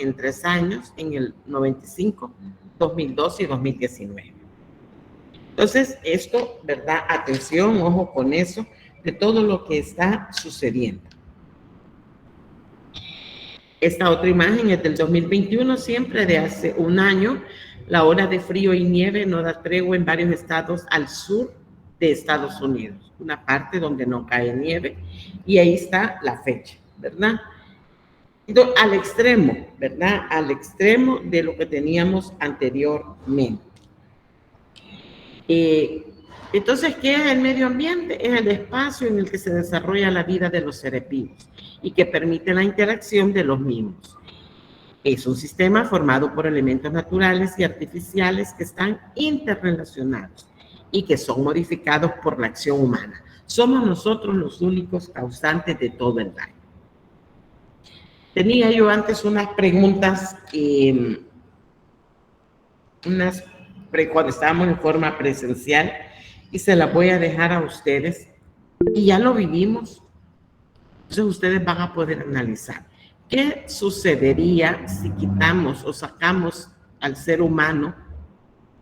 en 3 años, en el 95, 2012 y 2019. Entonces, esto, ¿verdad? Atención, ojo con eso, de todo lo que está sucediendo. Esta otra imagen es del 2021, siempre de hace un año. La ola de frío y nieve no da tregua en varios estados al sur de Estados Unidos, una parte donde no cae nieve, y ahí está la fecha, ¿verdad? Entonces, al extremo, ¿verdad? Al extremo de lo que teníamos anteriormente. Entonces, ¿qué es el medio ambiente? Es el espacio en el que se desarrolla la vida de los seres vivos y que permite la interacción de los mismos. Es un sistema formado por elementos naturales y artificiales que están interrelacionados y que son modificados por la acción humana. Somos nosotros los únicos causantes de todo el daño. Tenía yo antes unas preguntas, cuando estábamos en forma presencial, y se las voy a dejar a ustedes, y ya lo vivimos, entonces ustedes van a poder analizar. ¿Qué sucedería si quitamos o sacamos al ser humano?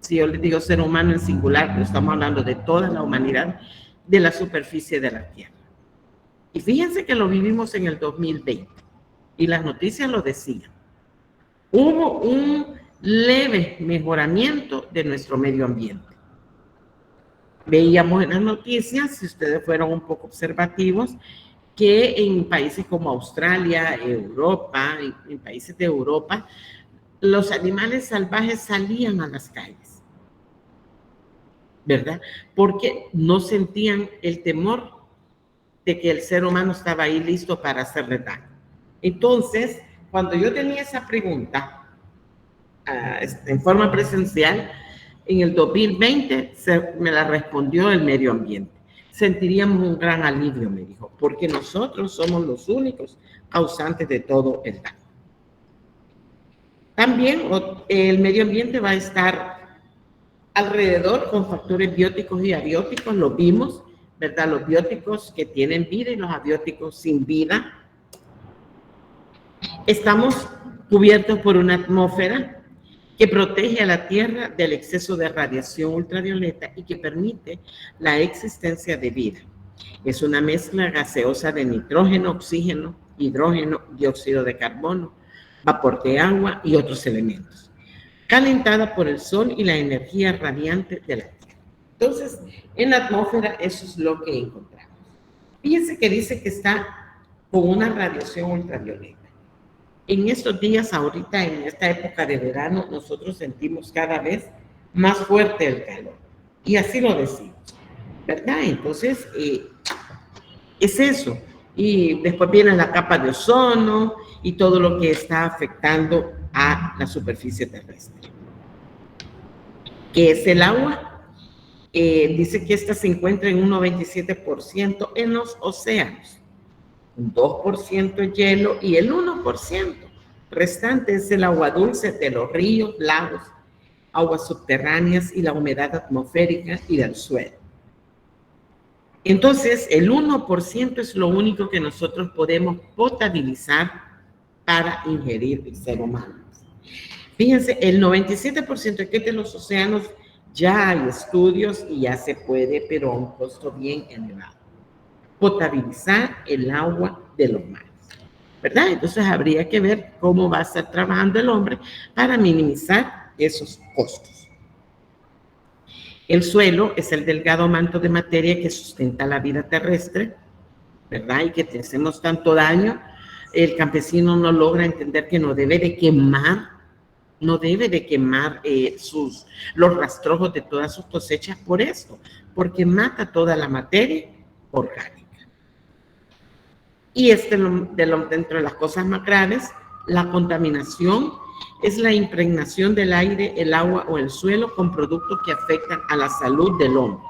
Si yo les digo ser humano en singular, pero estamos hablando de toda la humanidad, de la superficie de la Tierra. Y fíjense que lo vivimos en el 2020, y las noticias lo decían. Hubo un leve mejoramiento de nuestro medio ambiente. Veíamos en las noticias, si ustedes fueron un poco observativos, que en países como Australia, Europa, en países de Europa, los animales salvajes salían a las calles, ¿verdad? Porque no sentían el temor de que el ser humano estaba ahí listo para hacerle daño. Entonces, cuando yo tenía esa pregunta en forma presencial, en el 2020 me la respondió el medio ambiente. Sentiríamos un gran alivio, me dijo, porque nosotros somos los únicos causantes de todo el daño. También el medio ambiente va a estar alrededor con factores bióticos y abióticos, lo vimos, ¿verdad? Los bióticos que tienen vida y los abióticos sin vida. Estamos cubiertos por una atmósfera que protege a la Tierra del exceso de radiación ultravioleta y que permite la existencia de vida. Es una mezcla gaseosa de nitrógeno, oxígeno, hidrógeno, dióxido de carbono, vapor de agua y otros elementos, calentada por el sol y la energía radiante de la Tierra. Entonces, en la atmósfera eso es lo que encontramos. Fíjense que dice que está con una radiación ultravioleta. En estos días, ahorita, en esta época de verano, nosotros sentimos cada vez más fuerte el calor. Y así lo decimos, ¿verdad? Entonces, es eso. Y después viene la capa de ozono y todo lo que está afectando a la superficie terrestre. ¿Qué es el agua? Dice que esta se encuentra en un 97% en los océanos, un 2% hielo y el 1% restante es el agua dulce de los ríos, lagos, aguas subterráneas y la humedad atmosférica y del suelo. Entonces, el 1% es lo único que nosotros podemos potabilizar para ingerir el ser humano. Fíjense, el 97% que es de los océanos ya hay estudios y ya se puede, pero a un costo bien elevado, potabilizar el agua de los mares, ¿verdad? Entonces habría que ver cómo va a estar trabajando el hombre para minimizar esos costos. El suelo es el delgado manto de materia que sustenta la vida terrestre, ¿verdad? Y que te hacemos tanto daño. El campesino no logra entender que no debe de quemar los rastrojos de todas sus cosechas por esto, porque mata toda la materia orgánica. Y dentro de las cosas más graves, la contaminación es la impregnación del aire, el agua o el suelo con productos que afectan a la salud del hombre,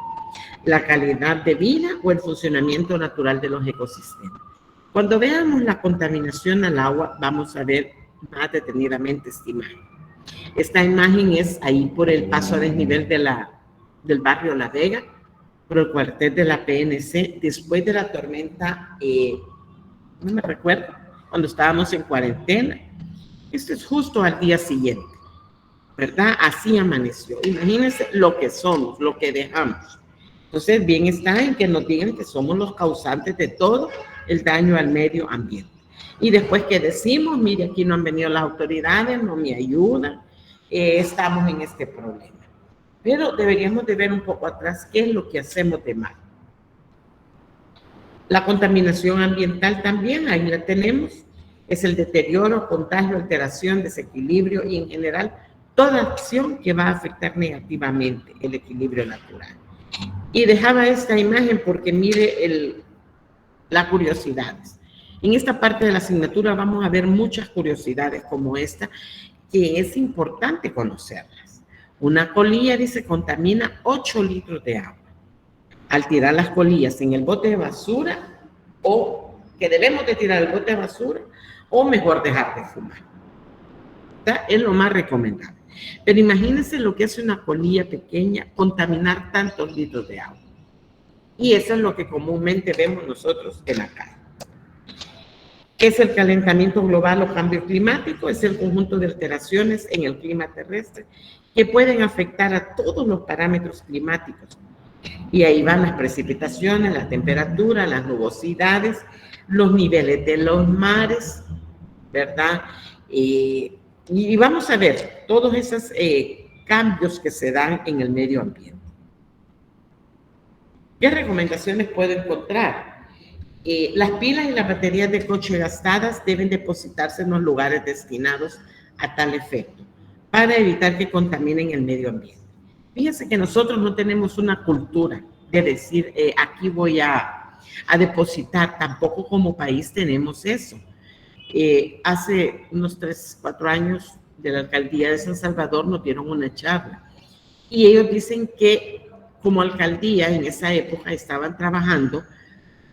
la calidad de vida o el funcionamiento natural de los ecosistemas. Cuando veamos la contaminación al agua, vamos a ver más detenidamente esta imagen. Esta imagen es ahí por el paso a desnivel del barrio La Vega, por el cuartel de la PNC, después de la tormenta, no me recuerdo, cuando estábamos en cuarentena, Esto es justo al día siguiente, ¿verdad? Así amaneció. Imagínense lo que somos, lo que dejamos. Entonces, bien está en que nos digan que somos los causantes de todo el daño al medio ambiente. Y después que decimos, mire, aquí no han venido las autoridades, no me ayudan, estamos en este problema. Pero deberíamos de ver un poco atrás qué es lo que hacemos de mal. La contaminación ambiental también, ahí la tenemos, es el deterioro, contagio, alteración, desequilibrio y en general toda acción que va a afectar negativamente el equilibrio natural. Y dejaba esta imagen porque mire las curiosidades. En esta parte de la asignatura vamos a ver muchas curiosidades como esta, que es importante conocerlas. Una colilla, dice, contamina 8 litros de agua. Al tirar las colillas en el bote de basura, o que debemos de tirar el bote de basura, o mejor dejar de fumar. ¿Está? Es lo más recomendable. Pero imagínense lo que hace una colilla pequeña, contaminar tantos litros de agua. Y eso es lo que comúnmente vemos nosotros en la calle. ¿Qué es el calentamiento global o cambio climático? Es el conjunto de alteraciones en el clima terrestre que pueden afectar a todos los parámetros climáticos. Y ahí van las precipitaciones, la temperatura, las nubosidades, los niveles de los mares, ¿verdad? Y vamos a ver todos esos cambios que se dan en el medio ambiente. ¿Qué recomendaciones puedo encontrar? Las pilas y las baterías de coche gastadas deben depositarse en los lugares destinados a tal efecto para evitar que contaminen el medio ambiente. Fíjense que nosotros no tenemos una cultura de decir aquí voy a depositar, tampoco como país tenemos eso. Hace unos 3, 4 años de la alcaldía de San Salvador nos dieron una charla y ellos dicen que como alcaldía en esa época estaban trabajando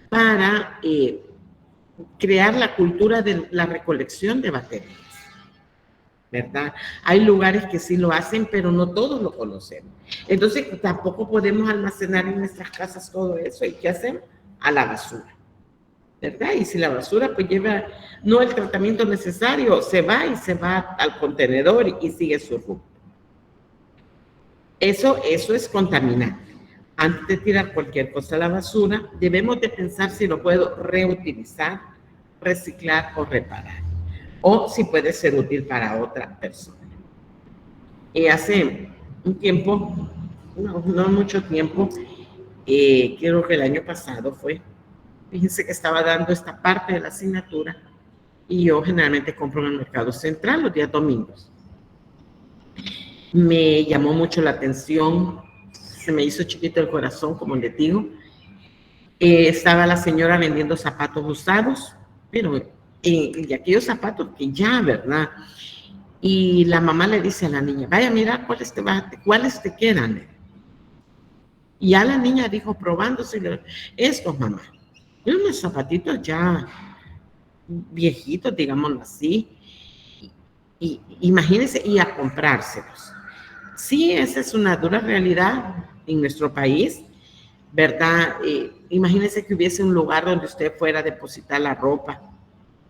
para crear la cultura de la recolección de baterías, ¿verdad? Hay lugares que sí lo hacen, pero no todos lo conocemos. Entonces, tampoco podemos almacenar en nuestras casas todo eso. ¿Y qué hacemos? A la basura, ¿verdad? Y si la basura pues lleva no el tratamiento necesario, se va al contenedor y sigue su rumbo. Eso es contaminante. Antes de tirar cualquier cosa a la basura, debemos de pensar si lo puedo reutilizar, reciclar o reparar, o si puede ser útil para otra persona. Y hace un tiempo, no mucho tiempo, creo que el año pasado fue, fíjense que estaba dando esta parte de la asignatura y yo generalmente compro en el Mercado Central los días domingos. Me llamó mucho la atención, se me hizo chiquito el corazón, como les digo. Estaba la señora vendiendo zapatos usados, pero y aquellos zapatos que ya, ¿verdad? Y la mamá le dice a la niña, vaya, mira, ¿cuáles te quedan? Y ya la niña dijo, probándose, estos, mamá. Y unos zapatitos ya viejitos, digámoslo así. Y imagínense, y a comprárselos. Sí, esa es una dura realidad en nuestro país, ¿verdad? Imagínense que hubiese un lugar donde usted fuera a depositar la ropa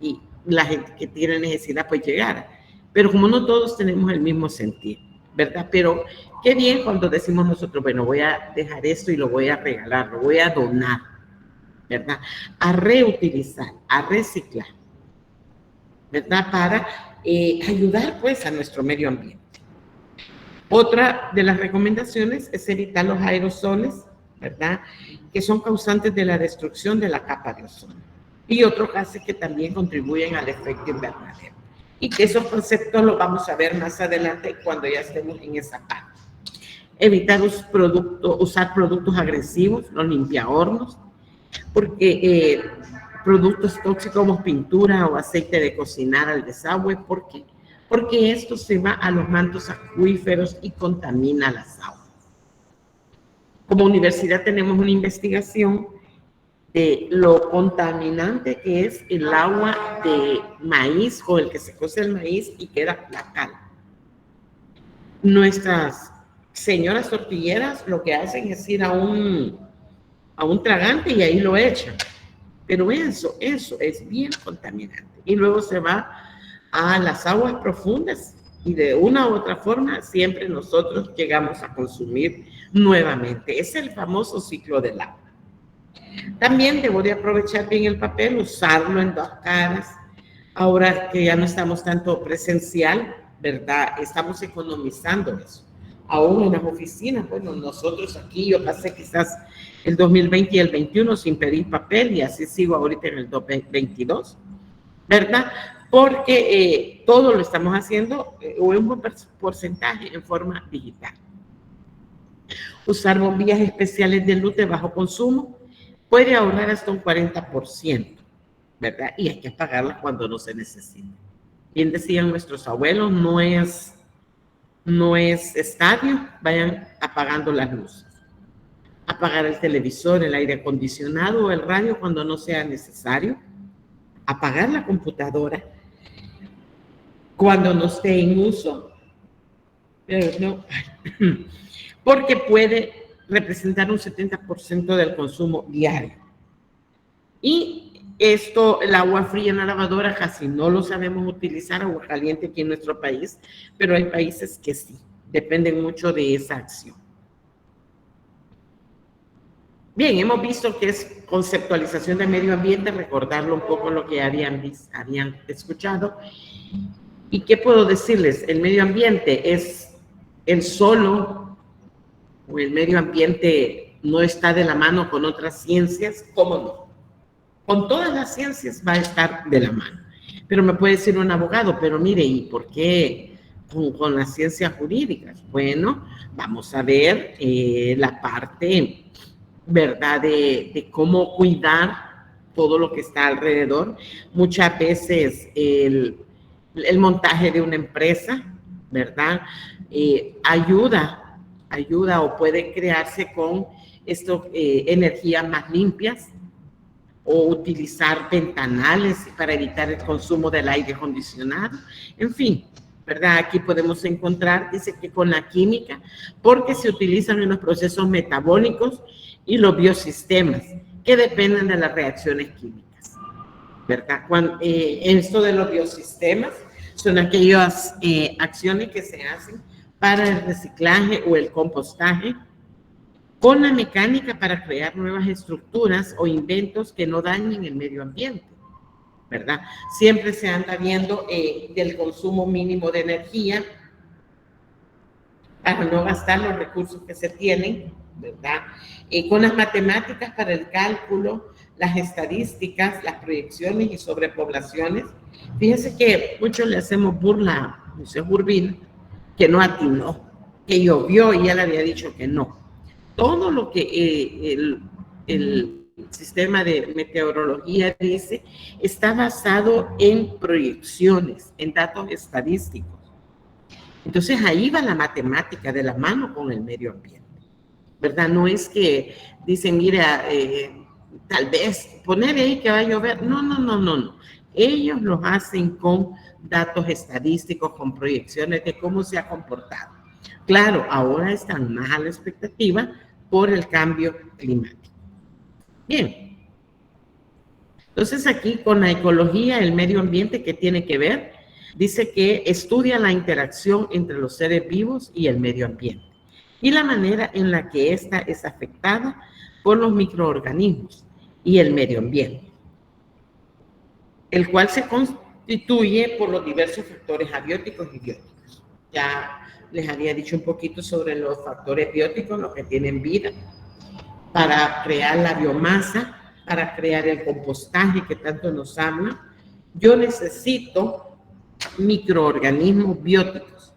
y la gente que tiene necesidad pues llegara. Pero como no todos tenemos el mismo sentir, ¿verdad? Pero qué bien cuando decimos nosotros, bueno, voy a dejar esto y lo voy a regalar, lo voy a donar, ¿verdad? A reutilizar, a reciclar, ¿verdad? Para ayudar pues a nuestro medio ambiente. Otra de las recomendaciones es evitar los aerosoles, ¿verdad? Que son causantes de la destrucción de la capa de ozono. Y otros gases que también contribuyen al efecto invernadero. Y que esos conceptos los vamos a ver más adelante cuando ya estemos en esa parte. Evitar usar productos agresivos, los limpiahornos, porque productos tóxicos como pintura o aceite de cocinar al desagüe, ¿por qué? Porque esto se va a los mantos acuíferos y contamina las aguas. Como universidad tenemos una investigación de lo contaminante que es el agua de maíz o el que se cose el maíz y queda la cal. Nuestras señoras tortilleras lo que hacen es ir a un tragante y ahí lo echan. Pero eso es bien contaminante. Y luego se va a las aguas profundas y de una u otra forma siempre nosotros llegamos a consumir nuevamente. Es el famoso ciclo del agua. También debo de aprovechar bien el papel, usarlo en dos caras. Ahora que ya no estamos tanto presencial, ¿verdad? Estamos economizando eso. Aún en las oficinas, bueno, nosotros aquí, yo pasé quizás el 2020 y el 21 sin pedir papel y así sigo ahorita en el 2022, ¿verdad? Porque todo lo estamos haciendo o en un buen porcentaje en forma digital. Usar bombillas especiales de luz de bajo consumo puede ahorrar hasta un 40%, ¿verdad? Y hay que apagarlas cuando no se necesita. Bien decían nuestros abuelos, no es estadio, vayan apagando las luces. Apagar el televisor, el aire acondicionado o el radio cuando no sea necesario. Apagar la computadora cuando no esté en uso, no, porque puede representar un 70% del consumo diario. Y esto, el agua fría en la lavadora casi no lo sabemos utilizar, agua caliente aquí en nuestro país, pero hay países que sí, dependen mucho de esa acción. Bien, hemos visto que es conceptualización de medio ambiente, recordarlo un poco lo que habían escuchado. ¿Y qué puedo decirles? El medio ambiente es el solo, o el medio ambiente no está de la mano con otras ciencias, ¿cómo no? Con todas las ciencias va a estar de la mano. Pero me puede decir un abogado, pero mire, ¿y por qué con las ciencias jurídicas? Bueno, vamos a ver la parte, ¿verdad?, de cómo cuidar todo lo que está alrededor. Muchas veces el montaje de una empresa, ¿verdad? Ayuda o puede crearse con energías más limpias, o utilizar ventanales para evitar el consumo del aire acondicionado. En fin, ¿verdad? Aquí podemos encontrar, dice que con la química, porque se utilizan en los procesos metabólicos y los biosistemas, que dependen de las reacciones químicas, ¿verdad? Esto de los biosistemas son aquellas acciones que se hacen para el reciclaje o el compostaje, con la mecánica para crear nuevas estructuras o inventos que no dañen el medio ambiente, ¿verdad? Siempre se anda viendo del consumo mínimo de energía para no gastar los recursos que se tienen, ¿verdad? Con las matemáticas para el cálculo, las estadísticas, las proyecciones y sobrepoblaciones. Fíjense que muchos le hacemos burla a José Urbina, que no atinó, que llovió y él había dicho que no. Todo lo que el sistema de meteorología dice está basado en proyecciones, en datos estadísticos. Entonces ahí va la matemática de la mano con el medio ambiente, ¿verdad? No es que dicen, mira, tal vez poner ahí que va a llover. No. Ellos lo hacen con datos estadísticos, con proyecciones de cómo se ha comportado. Claro, ahora están más a la expectativa por el cambio climático. Bien. Entonces aquí con la ecología, el medio ambiente, ¿qué tiene que ver? Dice que estudia la interacción entre los seres vivos y el medio ambiente y la manera en la que ésta es afectada por los microorganismos y el medio ambiente, el cual se constituye por los diversos factores abióticos y bióticos. Ya les había dicho un poquito sobre los factores bióticos, los que tienen vida, para crear la biomasa, para crear el compostaje que tanto nos habla. Yo necesito microorganismos bióticos.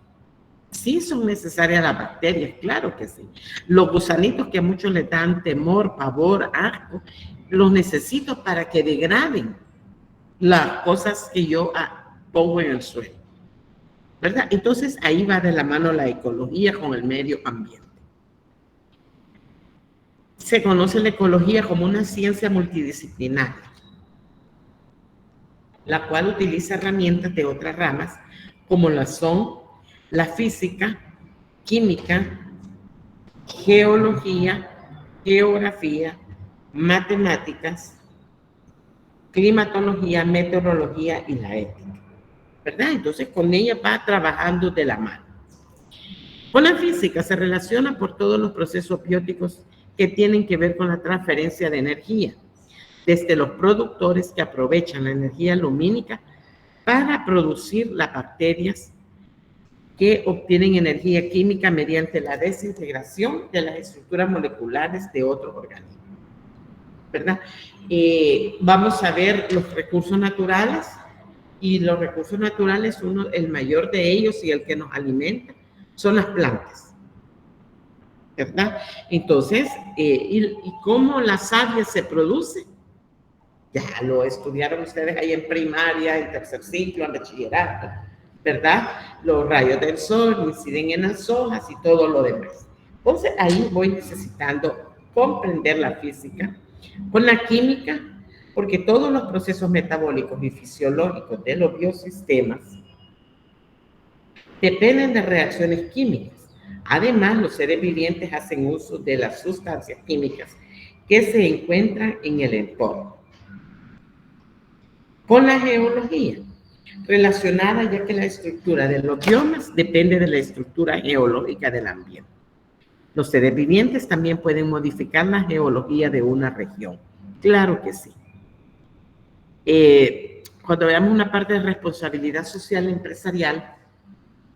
Sí son necesarias las bacterias, claro que sí. Los gusanitos que a muchos les dan temor, pavor, asco, los necesito para que degraden las cosas que yo pongo en el suelo, ¿verdad? Entonces ahí va de la mano la ecología con el medio ambiente. Se conoce la ecología como una ciencia multidisciplinaria, la cual utiliza herramientas de otras ramas como son la física, química, geología, geografía, matemáticas, climatología, meteorología y la ética. ¿verdad? Entonces con ella va trabajando de la mano. Con la física se relaciona por todos los procesos bióticos que tienen que ver con la transferencia de energía, desde los productores que aprovechan la energía lumínica para producir las bacterias que obtienen energía química mediante la desintegración de las estructuras moleculares de otros organismos, ¿verdad? Vamos a ver los recursos naturales, y los recursos naturales, el mayor de ellos y el que nos alimenta, son las plantas, ¿verdad? Entonces, ¿y cómo la savia se produce? Ya lo estudiaron ustedes ahí en primaria, en tercer ciclo, en bachillerato, ¿verdad? Los rayos del sol inciden en las hojas y todo lo demás. Entonces ahí voy necesitando comprender la física con la química, porque todos los procesos metabólicos y fisiológicos de los biosistemas dependen de reacciones químicas. Además, los seres vivientes hacen uso de las sustancias químicas que se encuentran en el entorno. Con la geología, relacionada ya que la estructura de los biomas depende de la estructura geológica del ambiente. Los seres vivientes también pueden modificar la geología de una región. Claro que sí. Cuando veamos una parte de responsabilidad social empresarial,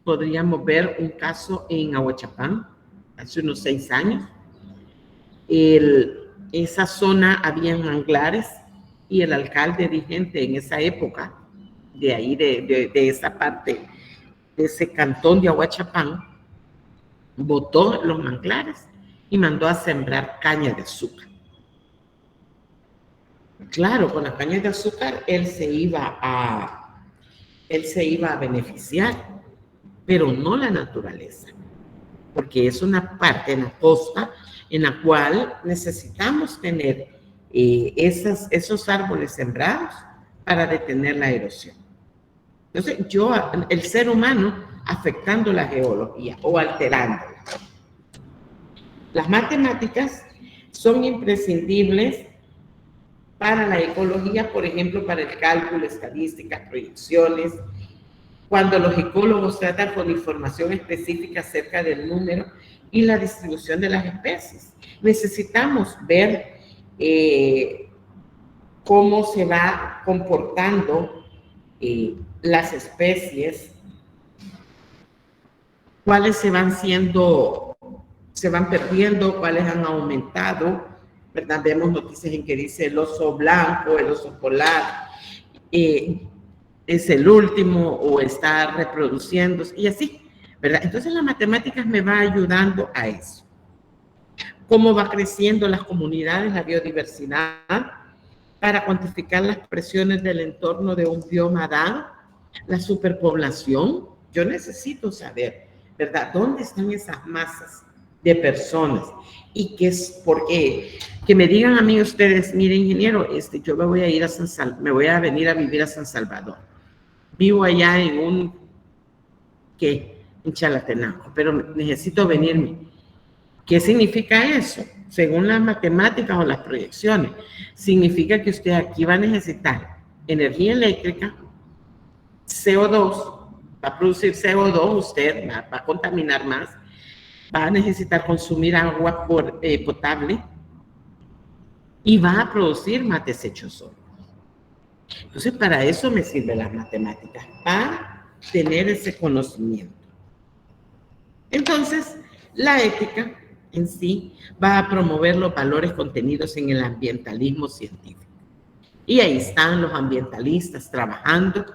podríamos ver un caso en Ahuachapán, hace unos 6 años. Esa zona había manglares y el alcalde vigente en esa época, de ahí, de esa parte, de ese cantón de Ahuachapán, botó los manglares y mandó a sembrar caña de azúcar. Claro, con la caña de azúcar él se iba a beneficiar, pero no la naturaleza, porque es una parte en la costa en la cual necesitamos tener esos árboles sembrados para detener la erosión. Entonces, el ser humano afectando la geología o alterándola. Las matemáticas son imprescindibles para la ecología, por ejemplo, para el cálculo, estadísticas, proyecciones. Cuando los ecólogos tratan con información específica acerca del número y la distribución de las especies, necesitamos ver cómo se va comportando las especies, cuáles se van perdiendo, cuáles han aumentado, ¿verdad? Vemos noticias en que dice el oso blanco, el oso polar, es el último o está reproduciéndose y así, ¿verdad? Entonces las matemáticas me va ayudando a eso. Cómo va creciendo las comunidades, la biodiversidad, para cuantificar las presiones del entorno de un bioma dado, la superpoblación. Yo necesito saber, ¿verdad? ¿Dónde están esas masas de personas? Y que es porque que me digan a mí ustedes, mire ingeniero, yo me voy a ir me voy a venir a vivir a San Salvador. Vivo allá en Chalatenango, pero necesito venirme. ¿Qué significa eso? Según las matemáticas o las proyecciones, significa que usted aquí va a necesitar energía eléctrica, CO2, va a producir CO2, usted va a contaminar más, va a necesitar consumir agua potable y va a producir más desechos sólidos. Entonces, para eso me sirven las matemáticas, para tener ese conocimiento. Entonces, la ética en sí va a promover los valores contenidos en el ambientalismo científico. Y ahí están los ambientalistas trabajando,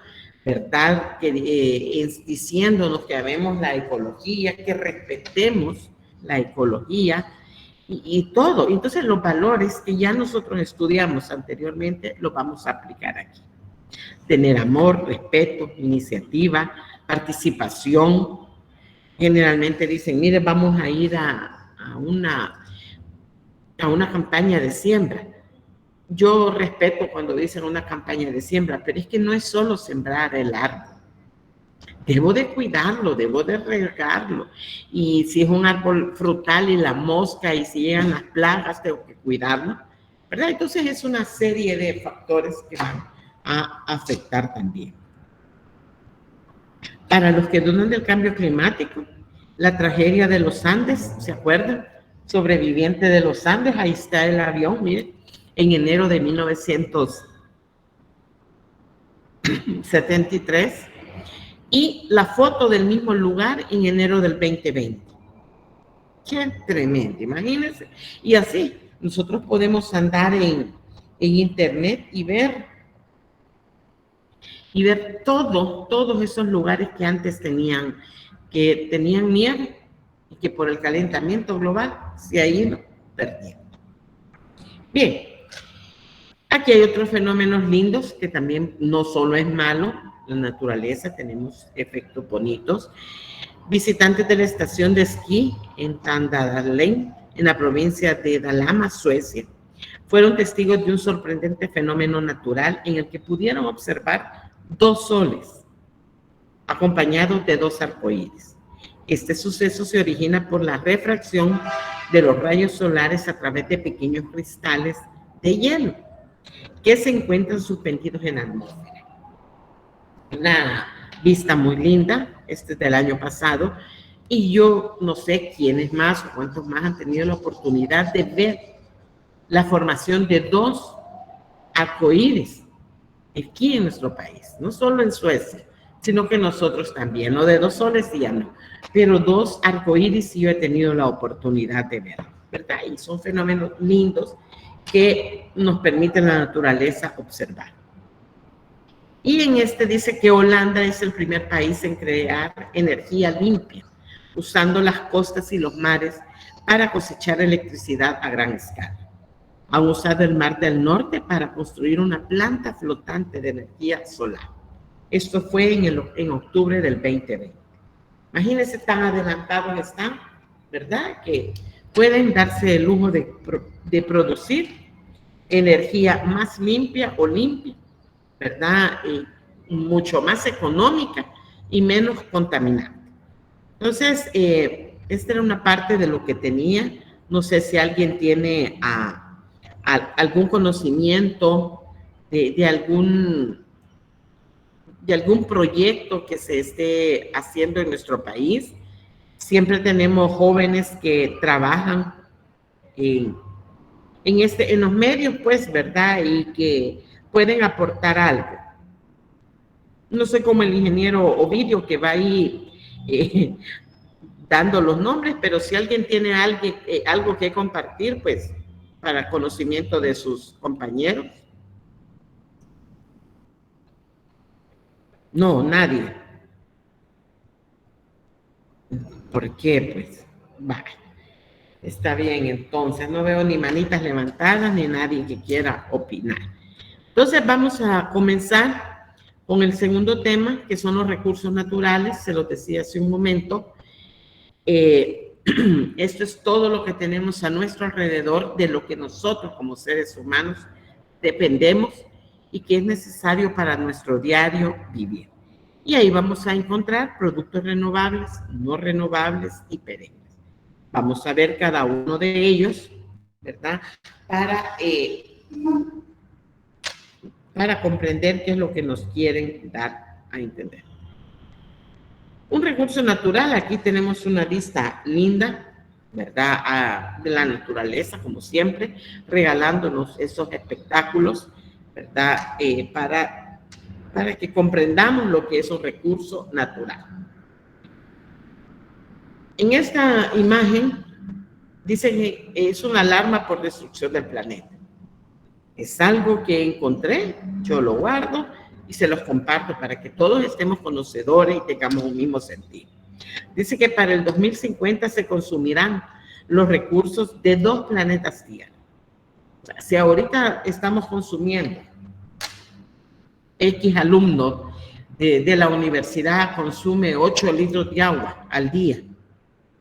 ¿verdad? Diciéndonos que amemos la ecología, que respetemos la ecología y todo. Entonces, los valores que ya nosotros estudiamos anteriormente los vamos a aplicar aquí. Tener amor, respeto, iniciativa, participación. Generalmente dicen, mire, vamos a ir a una campaña de siembra. Yo respeto cuando dicen una campaña de siembra, pero es que no es solo sembrar el árbol. Debo de cuidarlo, debo de regarlo. Y si es un árbol frutal y la mosca y si llegan las plagas, tengo que cuidarlo, ¿verdad? Entonces es una serie de factores que van a afectar también. Para los que dudan del cambio climático, la tragedia de los Andes, ¿se acuerdan? Sobreviviente de los Andes, ahí está el avión, miren, en enero de 1973, y la foto del mismo lugar en enero del 2020. Qué tremendo, imagínense. Y así, nosotros podemos andar en internet y ver todos esos lugares que antes tenían nieve y que por el calentamiento global se ha ido perdiendo. Bien, aquí hay otros fenómenos lindos que también no solo es malo, la naturaleza, tenemos efectos bonitos. Visitantes de la estación de esquí en Tandalén, en la provincia de Dalarna, Suecia, fueron testigos de un sorprendente fenómeno natural en el que pudieron observar 2 soles acompañados de 2 arcoíris. Este suceso se origina por la refracción de los rayos solares a través de pequeños cristales de hielo que se encuentran suspendidos en la atmósfera. Una vista muy linda, este es del año pasado, y yo no sé quiénes más o cuántos más han tenido la oportunidad de ver la formación de 2 arcoíris aquí en nuestro país, no solo en Suecia, sino que nosotros también, no de 2 soles ya no, pero 2 arcoíris sí yo he tenido la oportunidad de ver, ¿verdad? Y son fenómenos lindos que nos permiten la naturaleza observar. Y en este dice que Holanda es el primer país en crear energía limpia, usando las costas y los mares para cosechar electricidad a gran escala. Han usado el Mar del Norte para construir una planta flotante de energía solar. Esto fue en octubre del 2020. Imagínense tan adelantados están, ¿verdad? Que pueden darse el lujo de producir energía más limpia o limpia, ¿verdad? Y mucho más económica y menos contaminante. Entonces, esta era una parte de lo que tenía. No sé si alguien tiene algún conocimiento de algún proyecto que se esté haciendo en nuestro país. Siempre tenemos jóvenes que trabajan en los medios, pues, ¿verdad? Y que pueden aportar algo. No soy como el ingeniero Ovidio que va ahí dando los nombres, pero si alguien tiene algo que compartir, pues, para conocimiento de sus compañeros. No, nadie. ¿Por qué? Pues, vale. Está bien, entonces no veo ni manitas levantadas ni nadie que quiera opinar. Entonces vamos a comenzar con el segundo tema, que son los recursos naturales. Se los decía hace un momento. Esto es todo lo que tenemos a nuestro alrededor, de lo que nosotros como seres humanos dependemos y que es necesario para nuestro diario vivir. Y ahí vamos a encontrar productos renovables, no renovables y perennes. Vamos a ver cada uno de ellos, ¿verdad? Para comprender qué es lo que nos quieren dar a entender. Un recurso natural, aquí tenemos una vista linda, ¿verdad? De la naturaleza, como siempre, regalándonos esos espectáculos, ¿verdad? Para que comprendamos lo que es un recurso natural. En esta imagen dicen que es una alarma por destrucción del planeta. Es algo que encontré, yo lo guardo y se los comparto para que todos estemos conocedores y tengamos un mismo sentido. Dice que para el 2050 se consumirán los recursos de 2 planetas Tierra. O sea, si ahorita estamos consumiendo, X alumno de la universidad consume 8 litros de agua al día,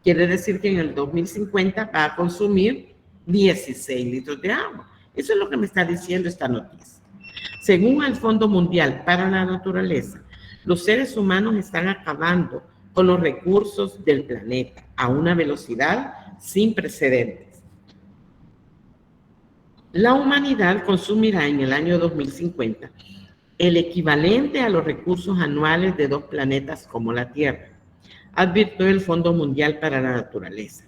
quiere decir que en el 2050 va a consumir 16 litros de agua. Eso es lo que me está diciendo esta noticia. Según el Fondo Mundial para la Naturaleza, los seres humanos están acabando con los recursos del planeta a una velocidad sin precedentes. La humanidad consumirá en el año 2050 el equivalente a los recursos anuales de 2 planetas como la Tierra, advirtió el Fondo Mundial para la Naturaleza,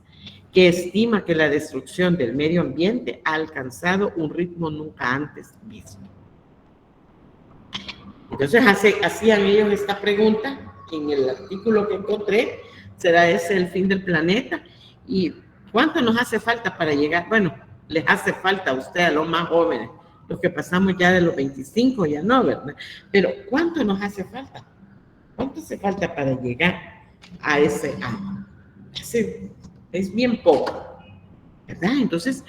que estima que la destrucción del medio ambiente ha alcanzado un ritmo nunca antes visto. Entonces hacían ellos esta pregunta en el artículo que encontré: ¿será ese el fin del planeta? ¿Y cuánto nos hace falta para llegar? Bueno, les hace falta a ustedes, a los más jóvenes, los que pasamos ya de los 25, ya no, ¿verdad? Pero ¿cuánto nos hace falta? ¿Cuánto hace falta para llegar a ese año? Es bien poco, ¿verdad? Entonces,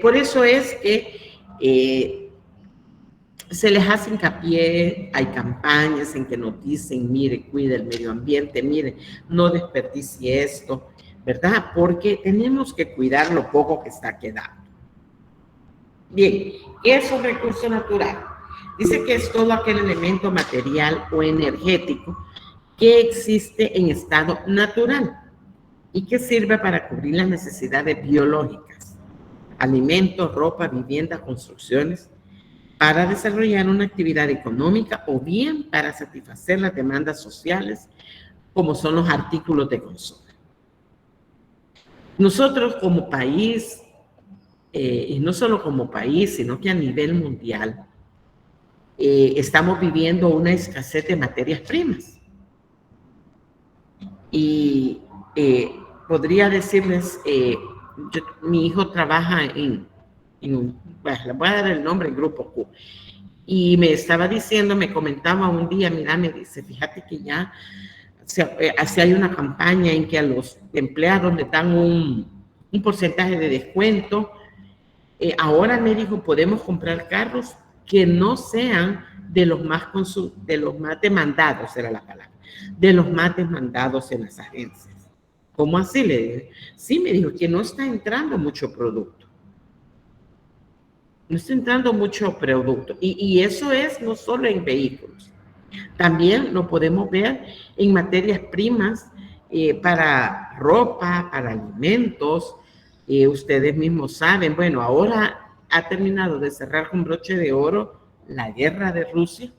por eso es que se les hace hincapié, hay campañas en que nos dicen: mire, cuide el medio ambiente, mire, no desperdicie esto, ¿verdad? Porque tenemos que cuidar lo poco que está quedando. Bien, ¿qué es un recurso natural? Dice que es todo aquel elemento material o energético que existe en estado natural y que sirve para cubrir las necesidades biológicas, alimentos, ropa, vivienda, construcciones, para desarrollar una actividad económica o bien para satisfacer las demandas sociales, como son los artículos de consumo. Nosotros como país, y no solo como país, sino que a nivel mundial, estamos viviendo una escasez de materias primas. Y podría decirles, mi hijo trabaja bueno, le voy a dar el nombre, en Grupo Q, y me estaba diciendo, me comentaba un día, mira, me dice, fíjate que ya hay una campaña en que a los empleados les dan un porcentaje de descuento. Ahora, me dijo, podemos comprar carros que no sean de los más demandados, era la palabra, de los más demandados en las agencias. ¿Cómo así? Le dije. Sí, me dijo, que no está entrando mucho producto. No está entrando mucho producto. Y eso es no solo en vehículos. También lo podemos ver en materias primas para ropa, para alimentos. Ustedes mismos saben, bueno, ahora ha terminado de cerrar con broche de oro la guerra de Rusia,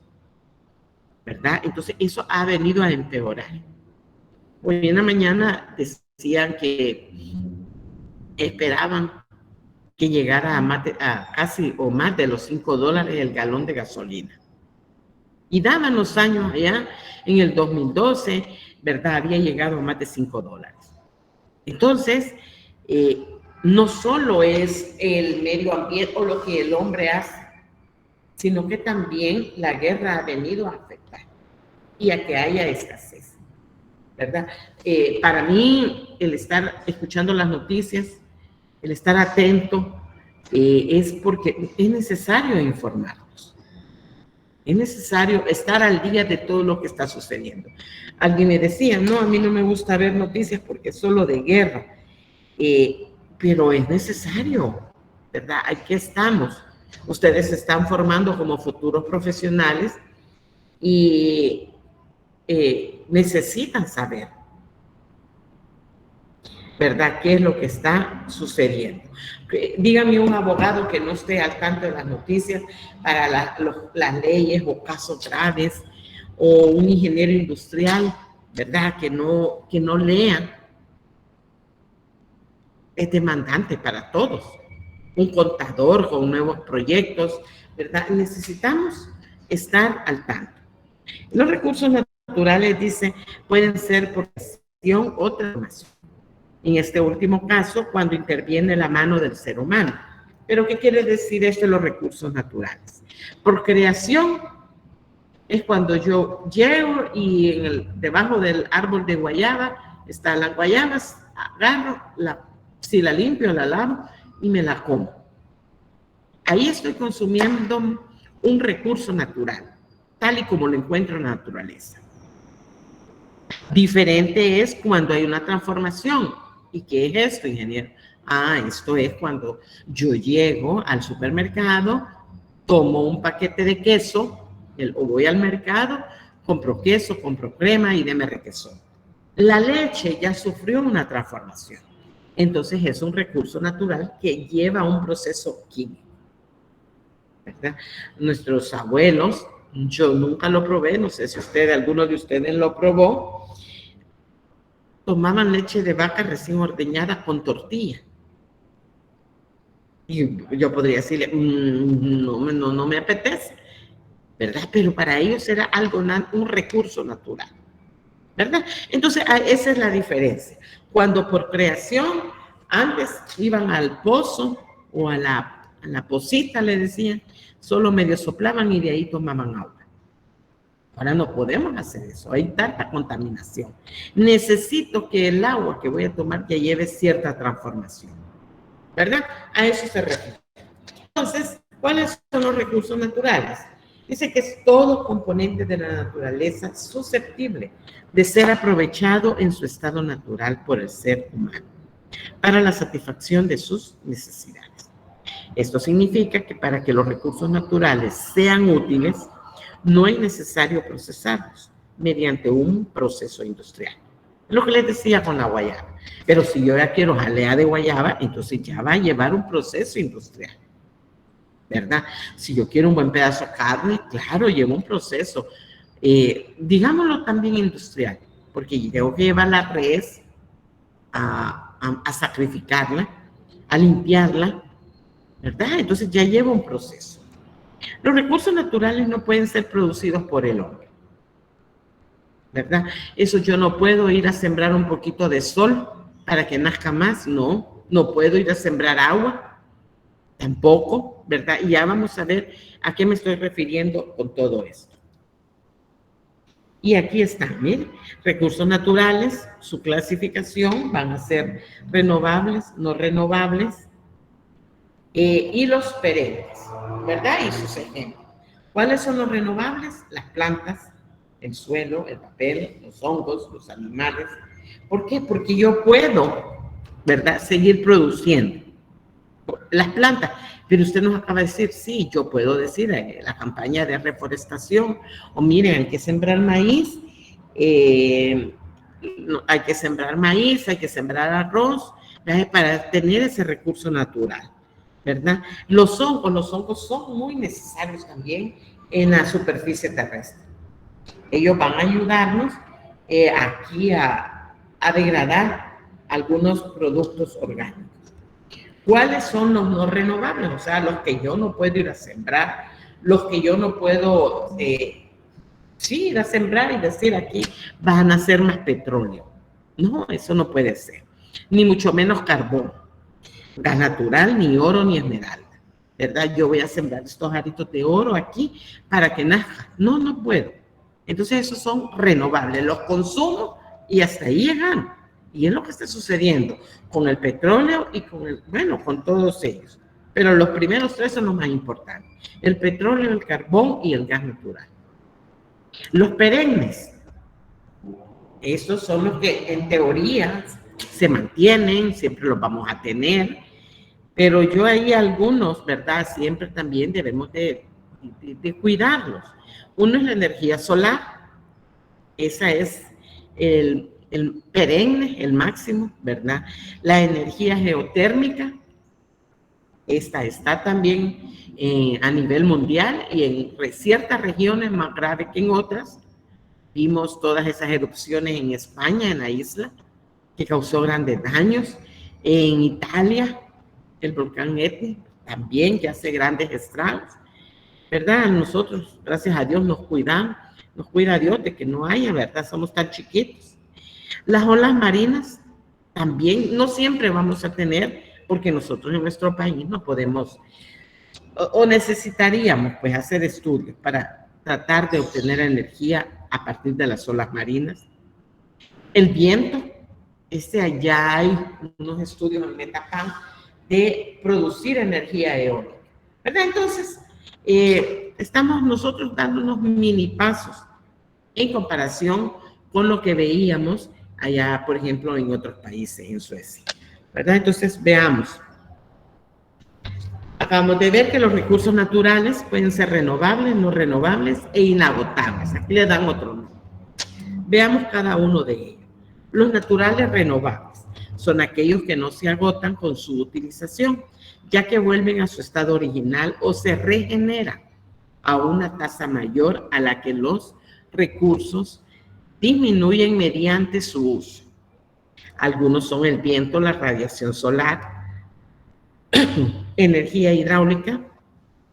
¿verdad? Entonces eso ha venido a empeorar. Hoy en la mañana decían que esperaban que llegara a casi o más de los $5 el galón de gasolina. Y daban los años allá, en el 2012, ¿verdad? Había llegado a más de $5. Entonces, no solo es el medio ambiente o lo que el hombre hace, sino que también la guerra ha venido a afectar y a que haya escasez, ¿verdad? Para mí, el estar escuchando las noticias, el estar atento, es porque es necesario informarnos. Es necesario estar al día de todo lo que está sucediendo. Alguien me decía, no, a mí no me gusta ver noticias porque es solo de guerra. Pero es necesario, ¿verdad? Aquí estamos. Ustedes se están formando como futuros profesionales y necesitan saber, ¿verdad? ¿Qué es lo que está sucediendo? Dígame un abogado que no esté al tanto de las noticias para las leyes o casos graves, o un ingeniero industrial, ¿verdad? Que no lean. Es demandante para todos. Un contador con nuevos proyectos, ¿verdad? Necesitamos estar al tanto. Los recursos naturales, dice, pueden ser por creación o transformación. En este último caso, cuando interviene la mano del ser humano. ¿Pero qué quiere decir esto de los recursos naturales? Por creación es cuando yo llego y debajo del árbol de guayaba están las guayabas, agarro, si la limpio, la lavo y me la como. Ahí estoy consumiendo un recurso natural, tal y como lo encuentro en la naturaleza. Diferente es cuando hay una transformación. ¿Y qué es esto, ingeniero? Esto es cuando yo llego al supermercado, tomo un paquete de queso, o voy al mercado, compro queso, compro crema y deme requesón. La leche ya sufrió una transformación. Entonces es un recurso natural que lleva un proceso químico, ¿verdad? Nuestros abuelos yo nunca lo probé, no sé si alguno de ustedes lo probó, tomaban leche de vaca recién ordeñada con tortilla. Y yo podría decirle, no me apetece, ¿verdad? Pero para ellos era algo, un recurso natural, ¿verdad? Entonces, esa es la diferencia. Cuando por creación, antes iban al pozo o a la pocita, le decían, solo medio soplaban y de ahí tomaban agua. Ahora no podemos hacer eso, hay tanta contaminación. Necesito que el agua que voy a tomar ya lleve cierta transformación, ¿verdad? A eso se refiere. Entonces, ¿cuáles son los recursos naturales? Dice que es todo componente de la naturaleza susceptible de ser aprovechado en su estado natural por el ser humano para la satisfacción de sus necesidades. Esto significa que para que los recursos naturales sean útiles, no es necesario procesarlos mediante un proceso industrial. Lo que les decía con la guayaba. Pero si yo ya quiero jalea de guayaba, entonces ya va a llevar un proceso industrial, ¿verdad? Si yo quiero un buen pedazo de carne, claro, lleva un proceso, digámoslo también industrial, porque tengo que llevar la res a sacrificarla, a limpiarla, ¿verdad? Entonces ya lleva un proceso. Los recursos naturales no pueden ser producidos por el hombre, ¿verdad? Eso yo no puedo ir a sembrar un poquito de sol para que nazca más, no puedo ir a sembrar agua, tampoco, ¿verdad? Y ya vamos a ver a qué me estoy refiriendo con todo esto. Y aquí están, miren, recursos naturales, su clasificación, van a ser renovables, no renovables, y los perennes, ¿verdad? Y sus ejemplos. ¿Cuáles son los renovables? Las plantas, el suelo, el papel, los hongos, los animales. ¿Por qué? Porque yo puedo, ¿verdad?, seguir produciendo las plantas. Pero usted nos acaba de decir, sí, yo puedo decir la campaña de reforestación, o miren, hay que sembrar maíz, hay que sembrar maíz, hay que sembrar arroz, ¿verdad?, para tener ese recurso natural, ¿verdad? Los hongos son muy necesarios también en la superficie terrestre. Ellos van a ayudarnos aquí a degradar algunos productos orgánicos. ¿Cuáles son los no renovables? O sea, los que yo no puedo ir a sembrar, los que yo no puedo, ir a sembrar y decir aquí van a nacer más petróleo. No, eso no puede ser. Ni mucho menos carbón, gas natural, ni oro, ni esmeralda, ¿verdad? Yo voy a sembrar estos aritos de oro aquí para que nazca. No puedo. Entonces esos son renovables. Los consumo y hasta ahí llegan. Y es lo que está sucediendo con el petróleo y con todos ellos. Pero los primeros tres son los más importantes. El petróleo, el carbón y el gas natural. Los perennes, estos son los que en teoría se mantienen, siempre los vamos a tener, pero yo hay algunos, ¿verdad? Siempre también debemos de cuidarlos. Uno es la energía solar, esa es el perenne, el máximo, ¿verdad? La energía geotérmica, esta está también a nivel mundial y en ciertas regiones más grave que en otras. Vimos todas esas erupciones en España, en la isla, que causó grandes daños. En Italia, el volcán Etna también que hace grandes estragos, ¿verdad? Nosotros, gracias a Dios, nos cuida Dios de que no haya, ¿verdad? Somos tan chiquitos. Las olas marinas también no siempre vamos a tener, porque nosotros en nuestro país no podemos, o necesitaríamos pues hacer estudios para tratar de obtener energía a partir de las olas marinas. El viento, allá hay unos estudios en Metapán de producir energía eólica, ¿verdad? Entonces, estamos nosotros dando unos mini pasos en comparación con lo que veíamos allá, por ejemplo, en otros países, en Suecia, ¿verdad? Entonces, veamos. Acabamos de ver que los recursos naturales pueden ser renovables, no renovables e inagotables. Aquí le dan otro nombre. Veamos cada uno de ellos. Los naturales renovables son aquellos que no se agotan con su utilización, ya que vuelven a su estado original o se regeneran a una tasa mayor a la que los recursos disminuyen mediante su uso. Algunos son el viento, la radiación solar, energía hidráulica,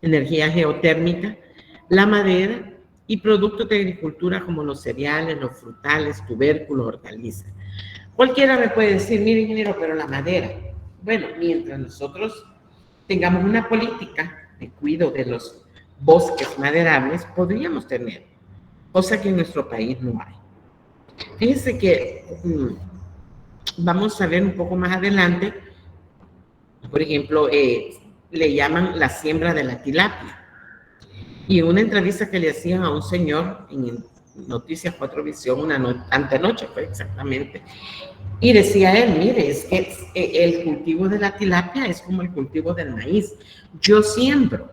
energía geotérmica, la madera y productos de agricultura como los cereales, los frutales, tubérculos, hortalizas. Cualquiera me puede decir, mire ingeniero, pero la madera. Bueno, mientras nosotros tengamos una política de cuidado de los bosques maderables, podríamos tener, cosa que en nuestro país no hay. Fíjense que vamos a ver un poco más adelante, por ejemplo, le llaman la siembra de la tilapia. Y en una entrevista que le hacían a un señor en Noticias 4 Visión, antenoche fue exactamente, y decía él, mire, es que el cultivo de la tilapia es como el cultivo del maíz. Yo siembro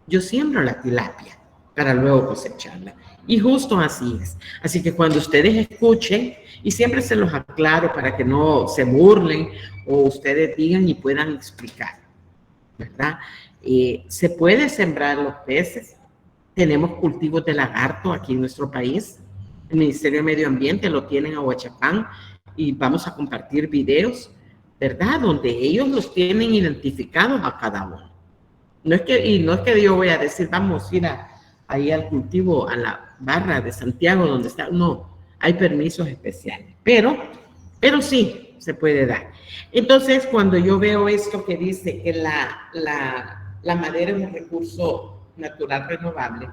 la tilapia para luego cosecharla. Y justo así es. Así que cuando ustedes escuchen, y siempre se los aclaro para que no se burlen o ustedes digan y puedan explicar, ¿verdad? Se puede sembrar los peces. Tenemos cultivos de lagarto aquí en nuestro país. El Ministerio de Medio Ambiente lo tienen a Huachapán y vamos a compartir videos, ¿verdad? Donde ellos los tienen identificados a cada uno. No es que yo voy a decir, vamos a ir ahí al cultivo, a la barra de Santiago donde está. No, hay permisos especiales. Pero sí se puede dar. Entonces, cuando yo veo esto que dice que la madera es un recurso natural renovable,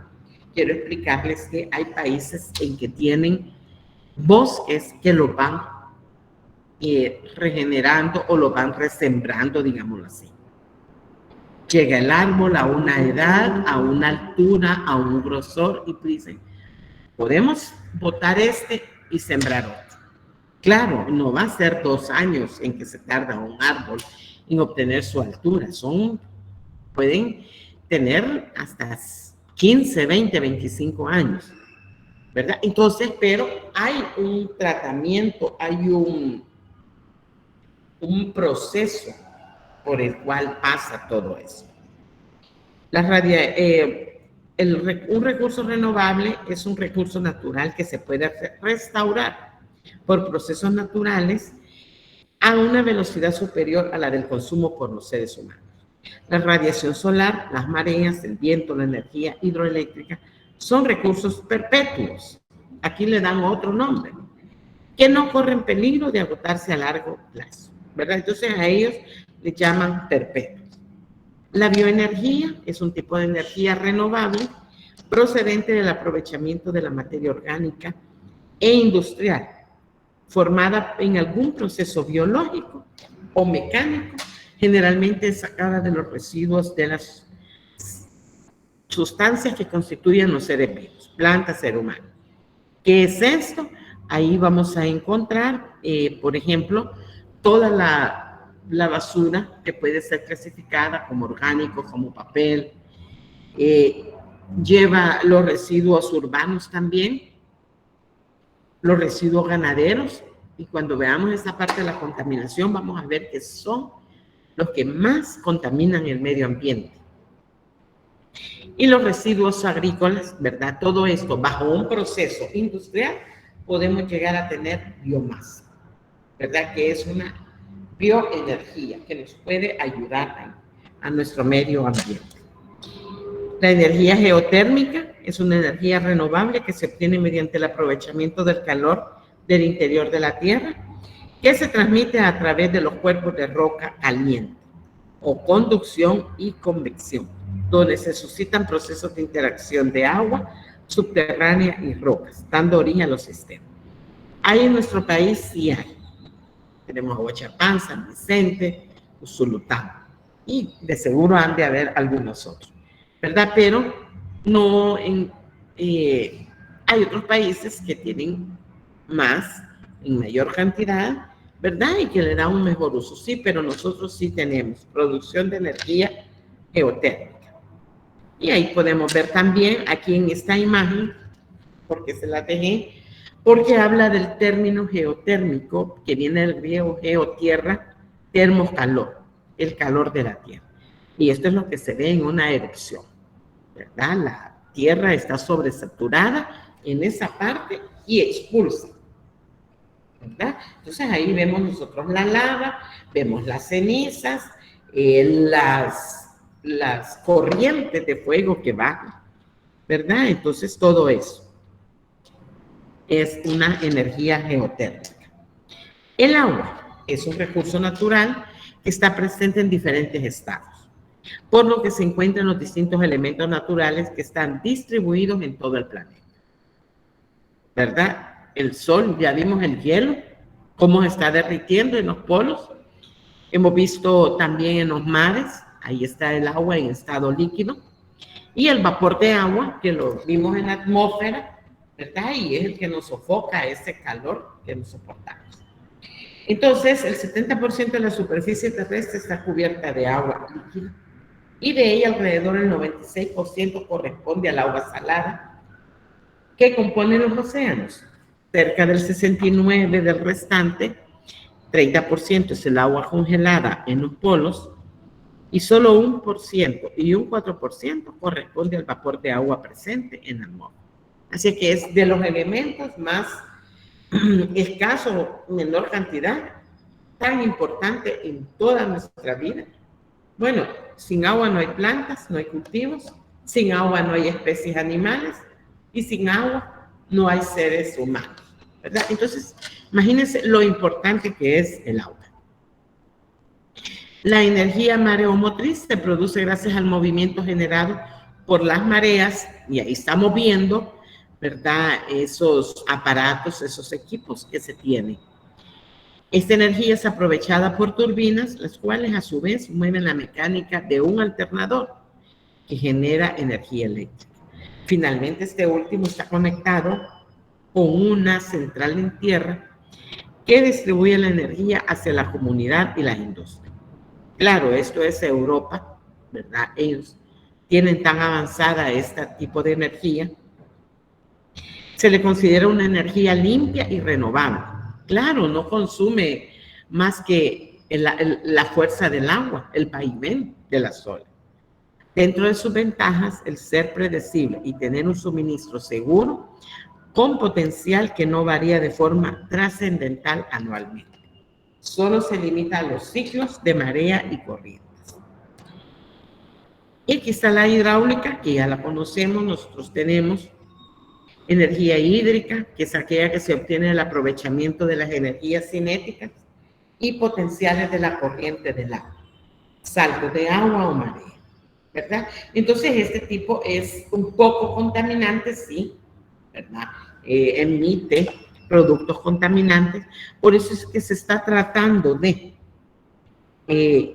quiero explicarles que hay países en que tienen bosques que lo van regenerando o lo van resembrando, digámoslo así. Llega el árbol a una edad, a una altura, a un grosor y dicen, podemos botar este y sembrar otro. Claro, no va a ser 2 años en que se tarda un árbol en obtener su altura. Pueden tener hasta 15, 20, 25 años, ¿verdad? Entonces, pero hay un tratamiento, hay un proceso por el cual pasa todo eso. Un recurso renovable es un recurso natural que se puede restaurar por procesos naturales a una velocidad superior a la del consumo por los seres humanos. La radiación solar, las mareas, el viento, la energía hidroeléctrica son recursos perpetuos. Aquí le dan otro nombre, que no corren peligro de agotarse a largo plazo, ¿verdad? Entonces a ellos les llaman perpetuos. La bioenergía es un tipo de energía renovable procedente del aprovechamiento de la materia orgánica e industrial, formada en algún proceso biológico o mecánico, generalmente sacada de los residuos de las sustancias que constituyen los seres vivos, plantas, ser humano. ¿Qué es esto? Ahí vamos a encontrar, por ejemplo, toda la basura que puede ser clasificada como orgánico, como papel, lleva los residuos urbanos también, los residuos ganaderos, y cuando veamos esa parte de la contaminación vamos a ver que son los que más contaminan el medio ambiente. Y los residuos agrícolas, ¿verdad? Todo esto bajo un proceso industrial podemos llegar a tener biomasa, ¿verdad? Que es una bioenergía que nos puede ayudar a nuestro medio ambiente. La energía geotérmica es una energía renovable que se obtiene mediante el aprovechamiento del calor del interior de la Tierra, que se transmite a través de los cuerpos de roca caliente, o conducción y convección, donde se suscitan procesos de interacción de agua subterránea y rocas, dando origen a los sistemas. Hay en nuestro país, sí hay. Tenemos Huachapán, San Vicente, Usulután, y de seguro han de haber algunos otros, ¿verdad? Pero no hay otros países que tienen más, en mayor cantidad, ¿verdad? Y que le da un mejor uso. Sí, pero nosotros sí tenemos producción de energía geotérmica. Y ahí podemos ver también, aquí en esta imagen, porque se la dejé, porque habla del término geotérmico, que viene del griego geotierra, termocalor, el calor de la tierra. Y esto es lo que se ve en una erupción. ¿verdad? La tierra está sobresaturada en esa parte y expulsa, ¿verdad? Entonces ahí vemos nosotros la lava, vemos las cenizas, las corrientes de fuego que bajan, ¿verdad? Entonces todo eso es una energía geotérmica. El agua es un recurso natural que está presente en diferentes estados, por lo que se encuentran los distintos elementos naturales que están distribuidos en todo el planeta, ¿verdad? El sol, ya vimos el hielo, cómo se está derritiendo en los polos. Hemos visto también en los mares, ahí está el agua en estado líquido. Y el vapor de agua, que lo vimos en la atmósfera, ¿verdad? Y es el que nos sofoca ese calor que nos soportamos. Entonces, el 70% de la superficie terrestre está cubierta de agua líquida y de ella alrededor del 96% corresponde al agua salada que compone los océanos. Cerca del 69% del restante, 30% es el agua congelada en los polos y solo 1% y un 4% corresponde al vapor de agua presente en el atmósfera. Así que es de los elementos más escaso, menor cantidad, tan importante en toda nuestra vida. Bueno, sin agua no hay plantas, no hay cultivos, sin agua no hay especies animales y sin agua no hay seres humanos, ¿verdad? Entonces, imagínense lo importante que es el agua. La energía mareomotriz se produce gracias al movimiento generado por las mareas, y ahí estamos viendo, ¿verdad? Esos aparatos, esos equipos que se tienen. Esta energía es aprovechada por turbinas, las cuales a su vez mueven la mecánica de un alternador que genera energía eléctrica. Finalmente, este último está conectado con una central en tierra que distribuye la energía hacia la comunidad y las industrias. Claro, esto es Europa, ¿verdad? Ellos tienen tan avanzada este tipo de energía. Se le considera una energía limpia y renovable. Claro, no consume más que la fuerza del agua, el vaivén de la sola. Dentro de sus ventajas, el ser predecible y tener un suministro seguro con potencial que no varía de forma trascendental anualmente. Solo se limita a los ciclos de marea y corrientes. Y aquí está la hidráulica, que ya la conocemos, nosotros tenemos energía hídrica, que es aquella que se obtiene del aprovechamiento de las energías cinéticas y potenciales de la corriente del agua, saltos de agua o marea, ¿verdad? Entonces, este tipo es un poco contaminante, sí, ¿verdad? Emite productos contaminantes, por eso es que se está tratando de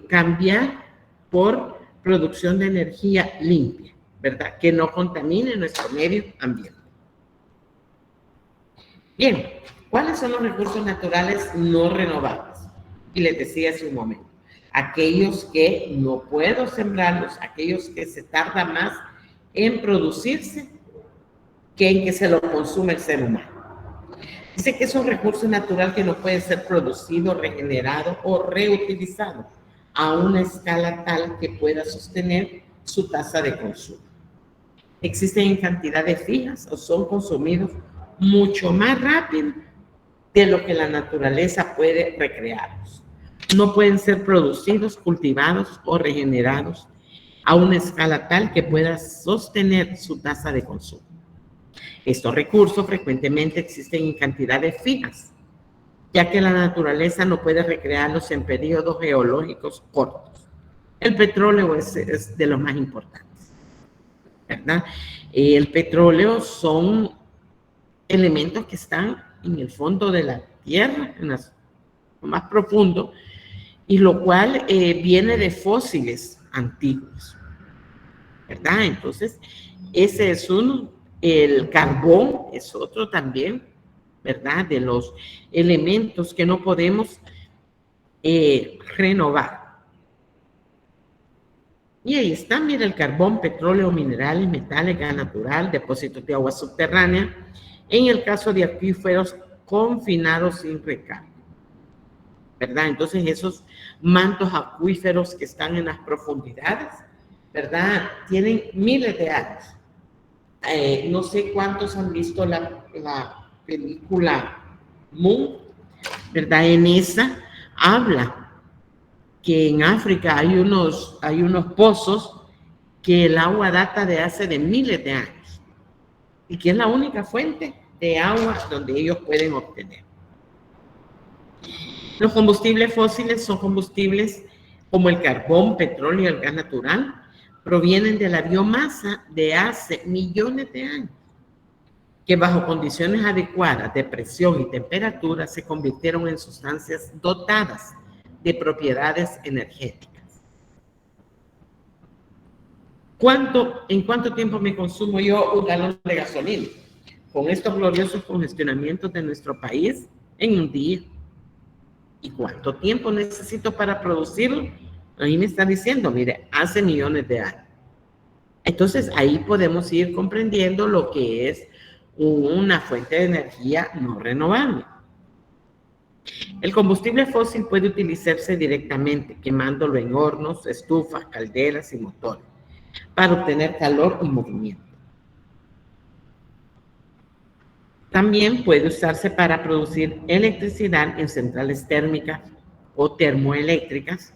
cambiar por producción de energía limpia, ¿verdad? Que no contamine nuestro medio ambiente. Bien, ¿cuáles son los recursos naturales no renovables? Y les decía hace un momento, aquellos que no puedo sembrarlos, aquellos que se tarda más en producirse que en que se lo consume el ser humano. Dice que es un recurso natural que no puede ser producido, regenerado o reutilizado a una escala tal que pueda sostener su tasa de consumo. Existen en cantidades fijas o son consumidos mucho más rápido de lo que la naturaleza puede recrearlos. No pueden ser producidos, cultivados o regenerados a una escala tal que pueda sostener su tasa de consumo. Estos recursos frecuentemente existen en cantidades fijas, ya que la naturaleza no puede recrearlos en periodos geológicos cortos. El petróleo es de los más importantes, ¿verdad? El petróleo son elementos que están en el fondo de la tierra, en lo más profundo, y lo cual viene de fósiles antiguos, ¿verdad? Entonces, ese es uno. El carbón es otro también, ¿verdad? De los elementos que no podemos renovar. Y ahí está, mira, el carbón, petróleo, minerales, metales, gas natural, depósitos de agua subterránea, en el caso de acuíferos confinados sin recarga, ¿verdad? Entonces, esos mantos acuíferos que están en las profundidades, ¿verdad? Tienen miles de años. No sé cuántos han visto la película Moon, ¿verdad? En esa habla que en África hay unos pozos que el agua data de hace de miles de años y que es la única fuente de agua donde ellos pueden obtener. Los combustibles fósiles son combustibles como el carbón, petróleo y el gas natural, provienen de la biomasa de hace millones de años, que bajo condiciones adecuadas de presión y temperatura se convirtieron en sustancias dotadas de propiedades energéticas. ¿En cuánto tiempo me consumo yo un galón de gasolina? Con estos gloriosos congestionamientos de nuestro país, en un día. ¿Y cuánto tiempo necesito para producirlo? Ahí me está diciendo, mire, hace millones de años. Entonces, ahí podemos ir comprendiendo lo que es una fuente de energía no renovable. El combustible fósil puede utilizarse directamente, quemándolo en hornos, estufas, calderas y motores, para obtener calor y movimiento. También puede usarse para producir electricidad en centrales térmicas o termoeléctricas.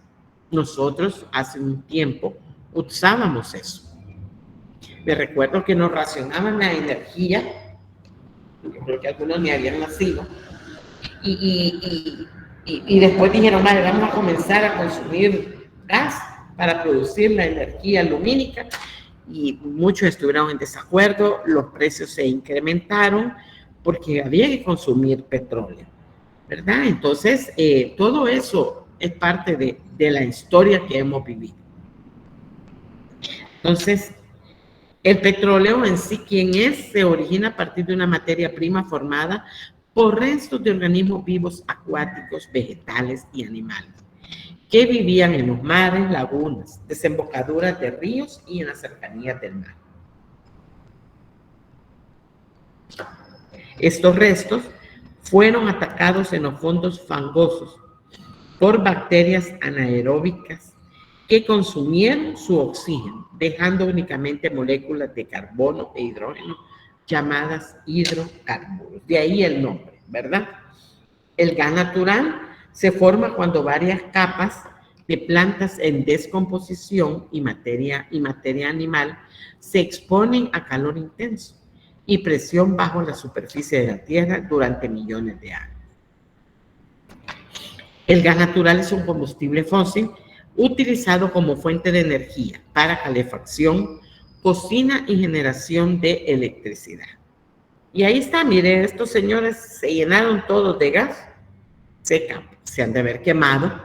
Nosotros hace un tiempo usábamos eso. Me recuerdo que nos racionaban la energía, yo creo que algunos ni habían nacido, y después dijeron, vale, vamos a comenzar a consumir gas para producir la energía lumínica, y muchos estuvieron en desacuerdo, los precios se incrementaron porque había que consumir petróleo, ¿verdad? Entonces, todo eso es parte de la historia que hemos vivido. Entonces, el petróleo en sí, ¿quién es? Se origina a partir de una materia prima formada por restos de organismos vivos acuáticos, vegetales y animales que vivían en los mares, lagunas, desembocaduras de ríos y en las cercanías del mar. Estos restos fueron atacados en los fondos fangosos por bacterias anaeróbicas que consumieron su oxígeno, dejando únicamente moléculas de carbono e hidrógeno llamadas hidrocarburos. De ahí el nombre, ¿verdad? El gas natural se forma cuando varias capas de plantas en descomposición y materia animal se exponen a calor intenso y presión bajo la superficie de la Tierra durante millones de años. El gas natural es un combustible fósil utilizado como fuente de energía para calefacción, cocina y generación de electricidad. Y ahí está, miren, estos señores se llenaron todos de gas, se han de haber quemado,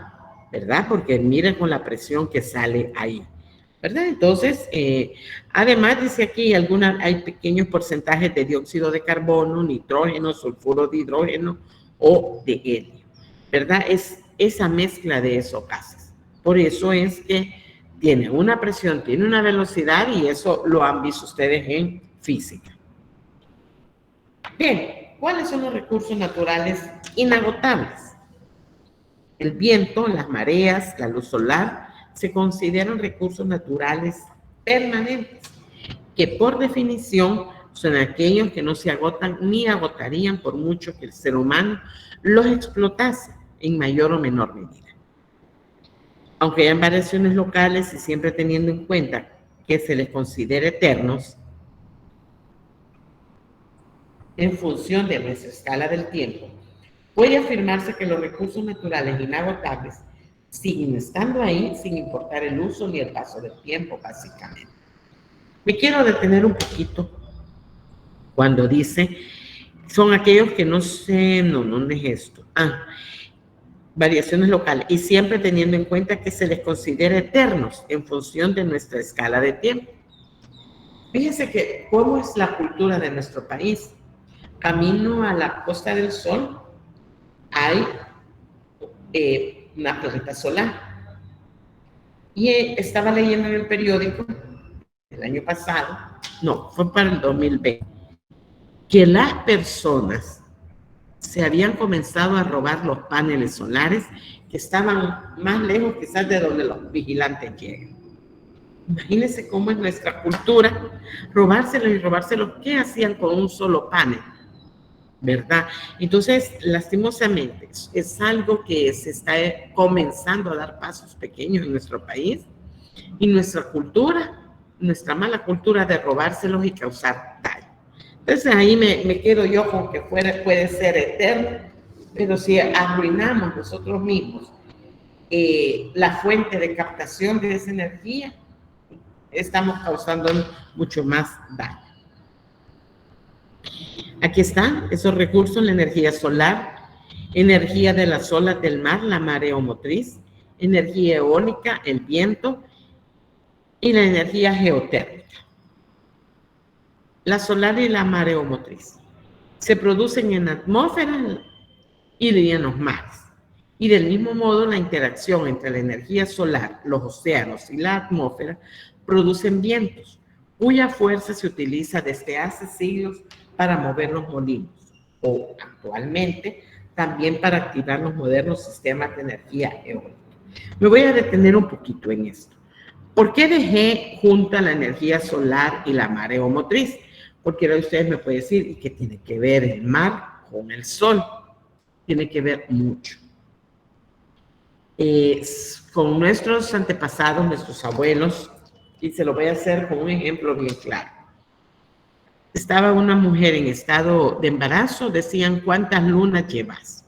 ¿verdad? Porque miren con la presión que sale ahí, ¿verdad? Entonces, además dice aquí, hay pequeños porcentajes de dióxido de carbono, nitrógeno, sulfuro de hidrógeno o de helio, ¿verdad? Es esa mezcla de esos gases. Por eso es que tiene una presión, tiene una velocidad y eso lo han visto ustedes en física. Bien, ¿cuáles son los recursos naturales inagotables? El viento, las mareas, la luz solar se consideran recursos naturales permanentes, que por definición son aquellos que no se agotan ni agotarían por mucho que el ser humano los explotase en mayor o menor medida. Aunque hayan variaciones locales y siempre teniendo en cuenta que se les considera eternos, en función de nuestra escala del tiempo, puede afirmarse que los recursos naturales inagotables siguen estando ahí sin importar el uso ni el paso del tiempo, básicamente. Me quiero detener un poquito cuando dice, son aquellos que no sé, no es esto. Variaciones locales y siempre teniendo en cuenta que se les considera eternos en función de nuestra escala de tiempo. Fíjense que cómo es la cultura de nuestro país. Camino a la Costa del Sol hay una planeta solar. Y estaba leyendo en el periódico el año pasado, no, fue para el 2020, que las personas se habían comenzado a robar los paneles solares que estaban más lejos quizás de donde los vigilantes llegan. Imagínense cómo es nuestra cultura, robárselos y robárselos. ¿Qué hacían con un solo panel? ¿Verdad? Entonces, lastimosamente, es algo que se está comenzando a dar pasos pequeños en nuestro país y nuestra cultura, nuestra mala cultura de robárselos y causar daño. Entonces, ahí me quedo yo con que puede ser eterno, pero si arruinamos nosotros mismos la fuente de captación de esa energía, estamos causando mucho más daño. Aquí están esos recursos: la energía solar, energía de las olas del mar, la mareomotriz, energía eólica, el viento, y la energía geotérmica. La solar y la mareomotriz se producen en la atmósfera y en los mares. Y del mismo modo, la interacción entre la energía solar, los océanos y la atmósfera producen vientos, cuya fuerza se utiliza desde hace siglos para mover los molinos, o actualmente también para activar los modernos sistemas de energía eólica. Me voy a detener un poquito en esto. ¿Por qué dejé junta la energía solar y la mareomotriz? Porque ustedes me pueden decir, ¿y qué tiene que ver el mar con el sol? Tiene que ver mucho. Con nuestros antepasados, nuestros abuelos, y se lo voy a hacer con un ejemplo bien claro. Estaba una mujer en estado de embarazo, decían, ¿cuántas lunas llevas?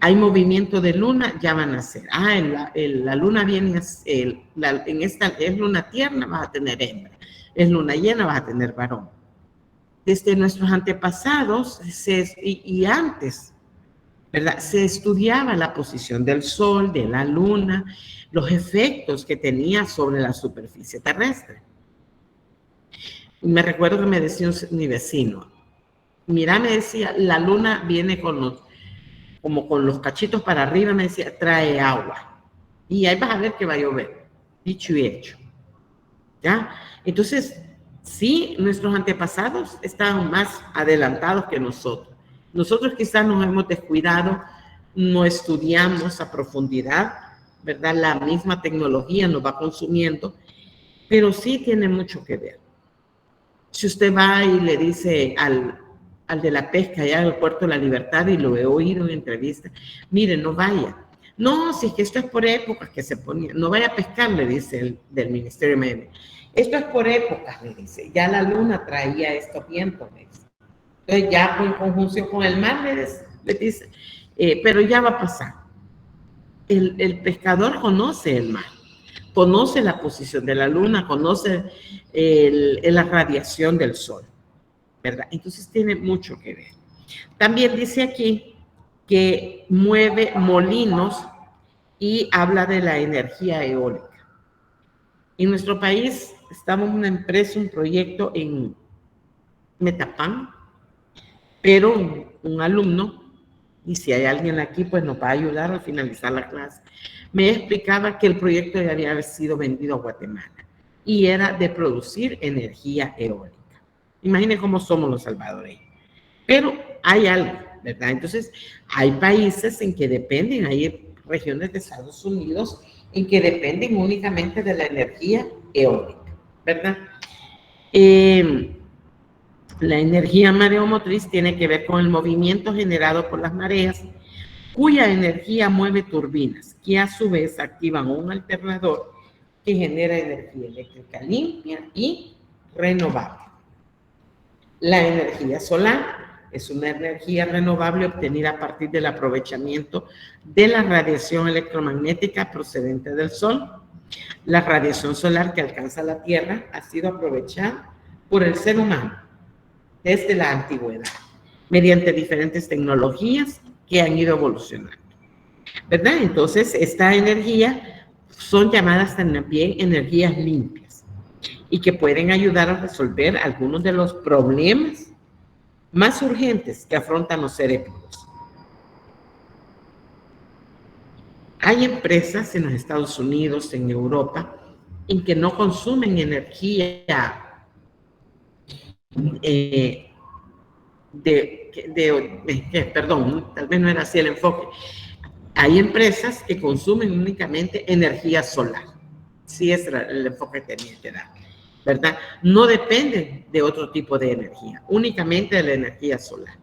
Hay movimiento de luna, ya van a ser. La luna viene, en esta es luna tierna, vas a tener hembra. Es luna llena, vas a tener varón. Desde nuestros antepasados y antes, ¿verdad? Se estudiaba la posición del sol, de la luna, los efectos que tenía sobre la superficie terrestre. Me recuerdo que me decía mi vecino, mira, me decía, la luna viene como con los cachitos para arriba, me decía, trae agua. Y ahí vas a ver que va a llover. Dicho y hecho. ¿Ya? Entonces, sí, nuestros antepasados estaban más adelantados que nosotros. Nosotros quizás nos hemos descuidado, no estudiamos a profundidad, ¿verdad? La misma tecnología nos va consumiendo, pero sí tiene mucho que ver. Si usted va y le dice al de la pesca allá al Puerto de la Libertad, y lo he oído en entrevistas, mire, no vaya. No, si es que esto es por épocas que se ponía, no vaya a pescar, le dice el del Ministerio de Medio. Esto es por épocas, le dice. Ya la luna traía estos vientos, le dice. Entonces ya en conjunción con el mar, le dice, pero ya va a pasar. El pescador conoce el mar, conoce la posición de la luna, conoce la radiación del sol, ¿verdad? Entonces tiene mucho que ver. También dice aquí que mueve molinos y habla de la energía eólica. En nuestro país estamos en una empresa, un proyecto en Metapán, pero un alumno, y si hay alguien aquí, pues nos va a ayudar al finalizar la clase, me explicaba que el proyecto ya había sido vendido a Guatemala y era de producir energía eólica. Imaginen cómo somos los salvadoreños. Pero hay algo, ¿verdad? Entonces, hay países en que dependen, hay regiones de Estados Unidos en que dependen únicamente de la energía eólica, ¿verdad? La energía mareomotriz tiene que ver con el movimiento generado por las mareas, cuya energía mueve turbinas, que a su vez activan un alternador que genera energía eléctrica limpia y renovable. La energía solar es una energía renovable obtenida a partir del aprovechamiento de la radiación electromagnética procedente del Sol. La radiación solar que alcanza la Tierra ha sido aprovechada por el ser humano desde la antigüedad, mediante diferentes tecnologías que han ido evolucionando, ¿verdad? Entonces, esta energía son llamadas también energías limpias y que pueden ayudar a resolver algunos de los problemas más urgentes que afrontan los seres vivos. Hay empresas en los Estados Unidos, en Europa, en que no consumen energía perdón, tal vez no era así el enfoque. Hay empresas que consumen únicamente energía solar. Sí es el enfoque que tenía que dar, ¿verdad? No dependen de otro tipo de energía, únicamente de la energía solar.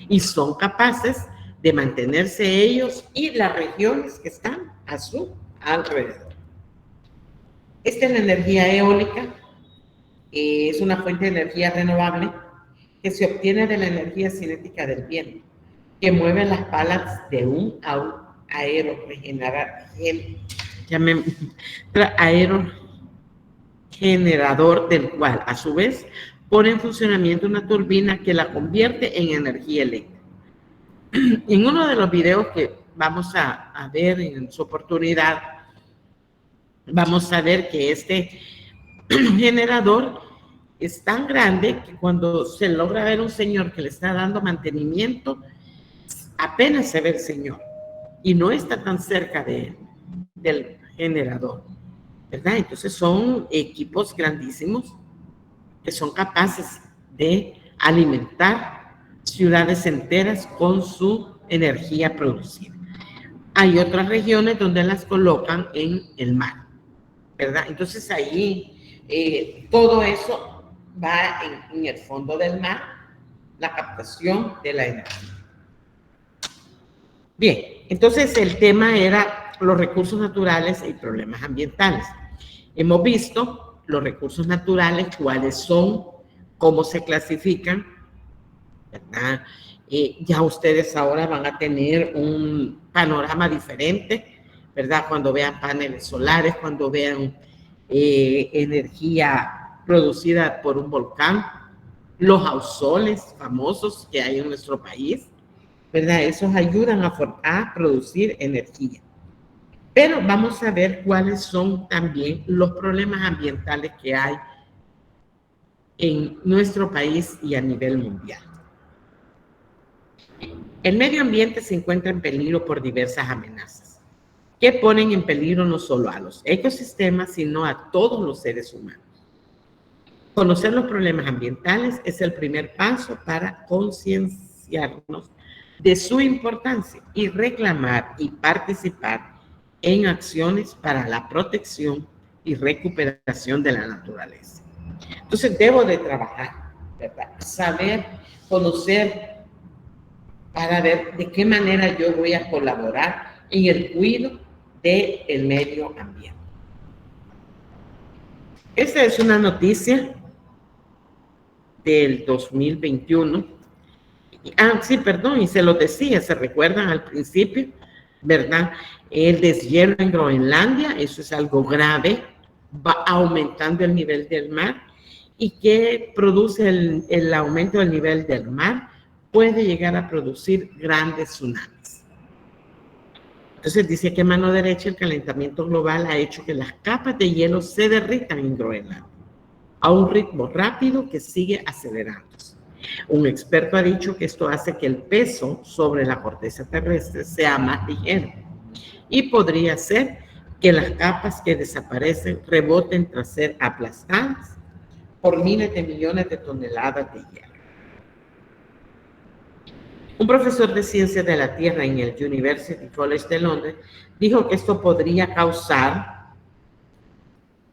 Y son capaces de mantenerse ellos y las regiones que están a su alrededor. Esta es la energía eólica, es una fuente de energía renovable que se obtiene de la energía cinética del viento, que mueve las palas de un aerogenerador, del cual, a su vez, pone en funcionamiento una turbina que la convierte en energía eléctrica. En uno de los videos que vamos a ver en su oportunidad, vamos a ver que este generador es tan grande que cuando se logra ver un señor que le está dando mantenimiento, apenas se ve el señor y no está tan cerca del generador, ¿verdad? Entonces son equipos grandísimos que son capaces de alimentar ciudades enteras con su energía producida. Hay otras regiones donde las colocan en el mar, ¿verdad? Entonces ahí todo eso va en el fondo del mar, la captación de la energía. Bien, entonces el tema era los recursos naturales y problemas ambientales. Hemos visto los recursos naturales, cuáles son, cómo se clasifican, ¿verdad? Ya ustedes ahora van a tener un panorama diferente, ¿verdad? Cuando vean paneles solares, cuando vean energía producida por un volcán, los ausoles famosos que hay en nuestro país, ¿verdad? Esos ayudan a producir energía. Pero vamos a ver cuáles son también los problemas ambientales que hay en nuestro país y a nivel mundial. El medio ambiente se encuentra en peligro por diversas amenazas, que ponen en peligro no solo a los ecosistemas, sino a todos los seres humanos. Conocer los problemas ambientales es el primer paso para concienciarnos de su importancia y reclamar y participar en acciones para la protección y recuperación de la naturaleza. Entonces debo de trabajar, ¿verdad? Saber, conocer, para ver de qué manera yo voy a colaborar en el cuidado del medio ambiente. Esta es una noticia del 2021. Sí, perdón, y se lo decía, se recuerdan al principio, ¿verdad? El deshielo en Groenlandia, eso es algo grave, va aumentando el nivel del mar y que produce el aumento del nivel del mar, puede llegar a producir grandes tsunamis. Entonces dice que a mano derecha el calentamiento global ha hecho que las capas de hielo se derritan en Groenlandia a un ritmo rápido que sigue acelerándose. Un experto ha dicho que esto hace que el peso sobre la corteza terrestre sea más ligero y podría ser que las capas que desaparecen reboten tras ser aplastadas por miles de millones de toneladas de hielo. Un profesor de ciencias de la Tierra en el University College de Londres dijo que esto podría causar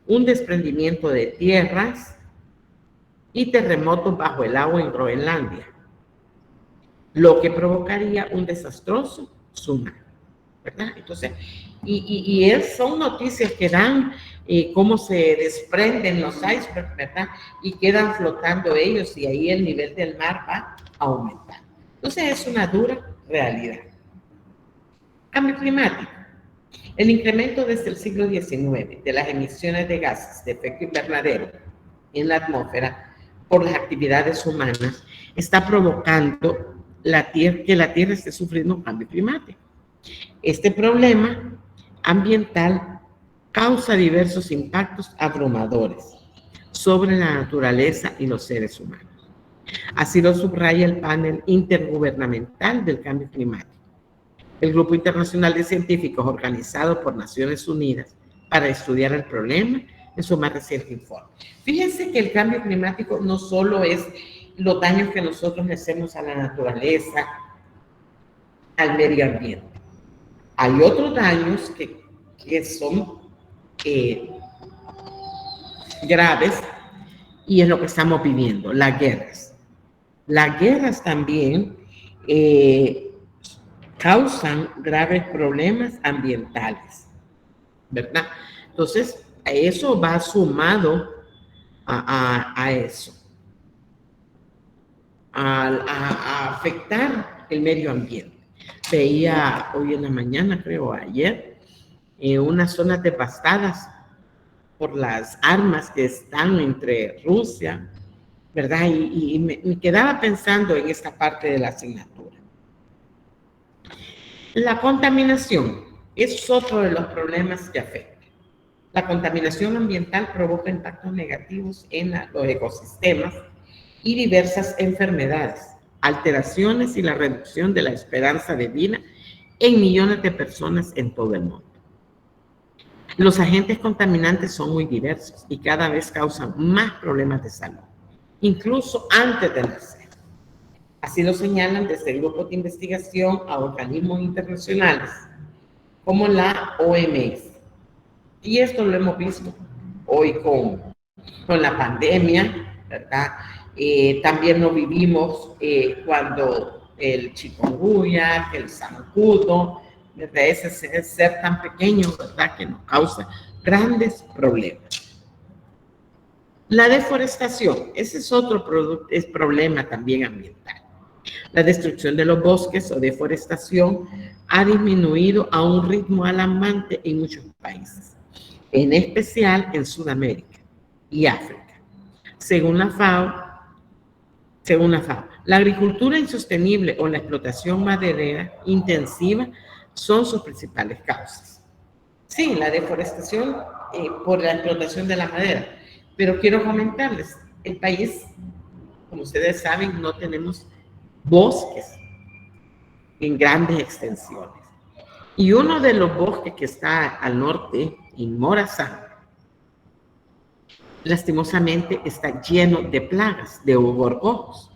un desprendimiento de tierras y terremotos bajo el agua en Groenlandia, lo que provocaría un desastroso tsunami, ¿verdad? Entonces, son noticias que dan cómo se desprenden los icebergs, ¿verdad? Y quedan flotando ellos y ahí el nivel del mar va a aumentar. Entonces, es una dura realidad. Cambio climático. El incremento desde el siglo XIX de las emisiones de gases de efecto invernadero en la atmósfera por las actividades humanas está provocando que la Tierra esté sufriendo un cambio climático. Este problema ambiental causa diversos impactos abrumadores sobre la naturaleza y los seres humanos. Así lo subraya el panel intergubernamental del cambio climático, el grupo internacional de científicos organizado por Naciones Unidas para estudiar el problema en su más reciente informe. Fíjense que el cambio climático no solo es los daños que nosotros le hacemos a la naturaleza, al medio ambiente. Hay otros daños que son graves y es lo que estamos viviendo, las guerras. Las guerras también causan graves problemas ambientales, ¿verdad? Entonces, eso va sumado a eso, a afectar el medio ambiente. Veía hoy en la mañana, creo ayer, unas zonas devastadas por las armas que están entre Rusia, ¿verdad? Y me quedaba pensando en esta parte de la asignatura. La contaminación es otro de los problemas que afecta. La contaminación ambiental provoca impactos negativos en los ecosistemas y diversas enfermedades, alteraciones y la reducción de la esperanza de vida en millones de personas en todo el mundo. Los agentes contaminantes son muy diversos y cada vez causan más problemas de salud, incluso antes de nacer. Así lo señalan desde grupos de investigación a organismos internacionales como la OMS. Y esto lo hemos visto hoy con la pandemia, ¿verdad? También lo vivimos cuando el chikungunya, el zancudo, ¿verdad? Ese ser tan pequeño, ¿verdad? Que nos causa grandes problemas. La deforestación, ese es otro problema también ambiental. La destrucción de los bosques o deforestación ha disminuido a un ritmo alarmante en muchos países, en especial en Sudamérica y África. Según la FAO, la agricultura insostenible o la explotación maderera intensiva son sus principales causas. Sí, la deforestación por la explotación de la madera, pero quiero comentarles, el país, como ustedes saben, no tenemos bosques en grandes extensiones. Y uno de los bosques que está al norte, en Morazán, lastimosamente está lleno de plagas, de gorgojos.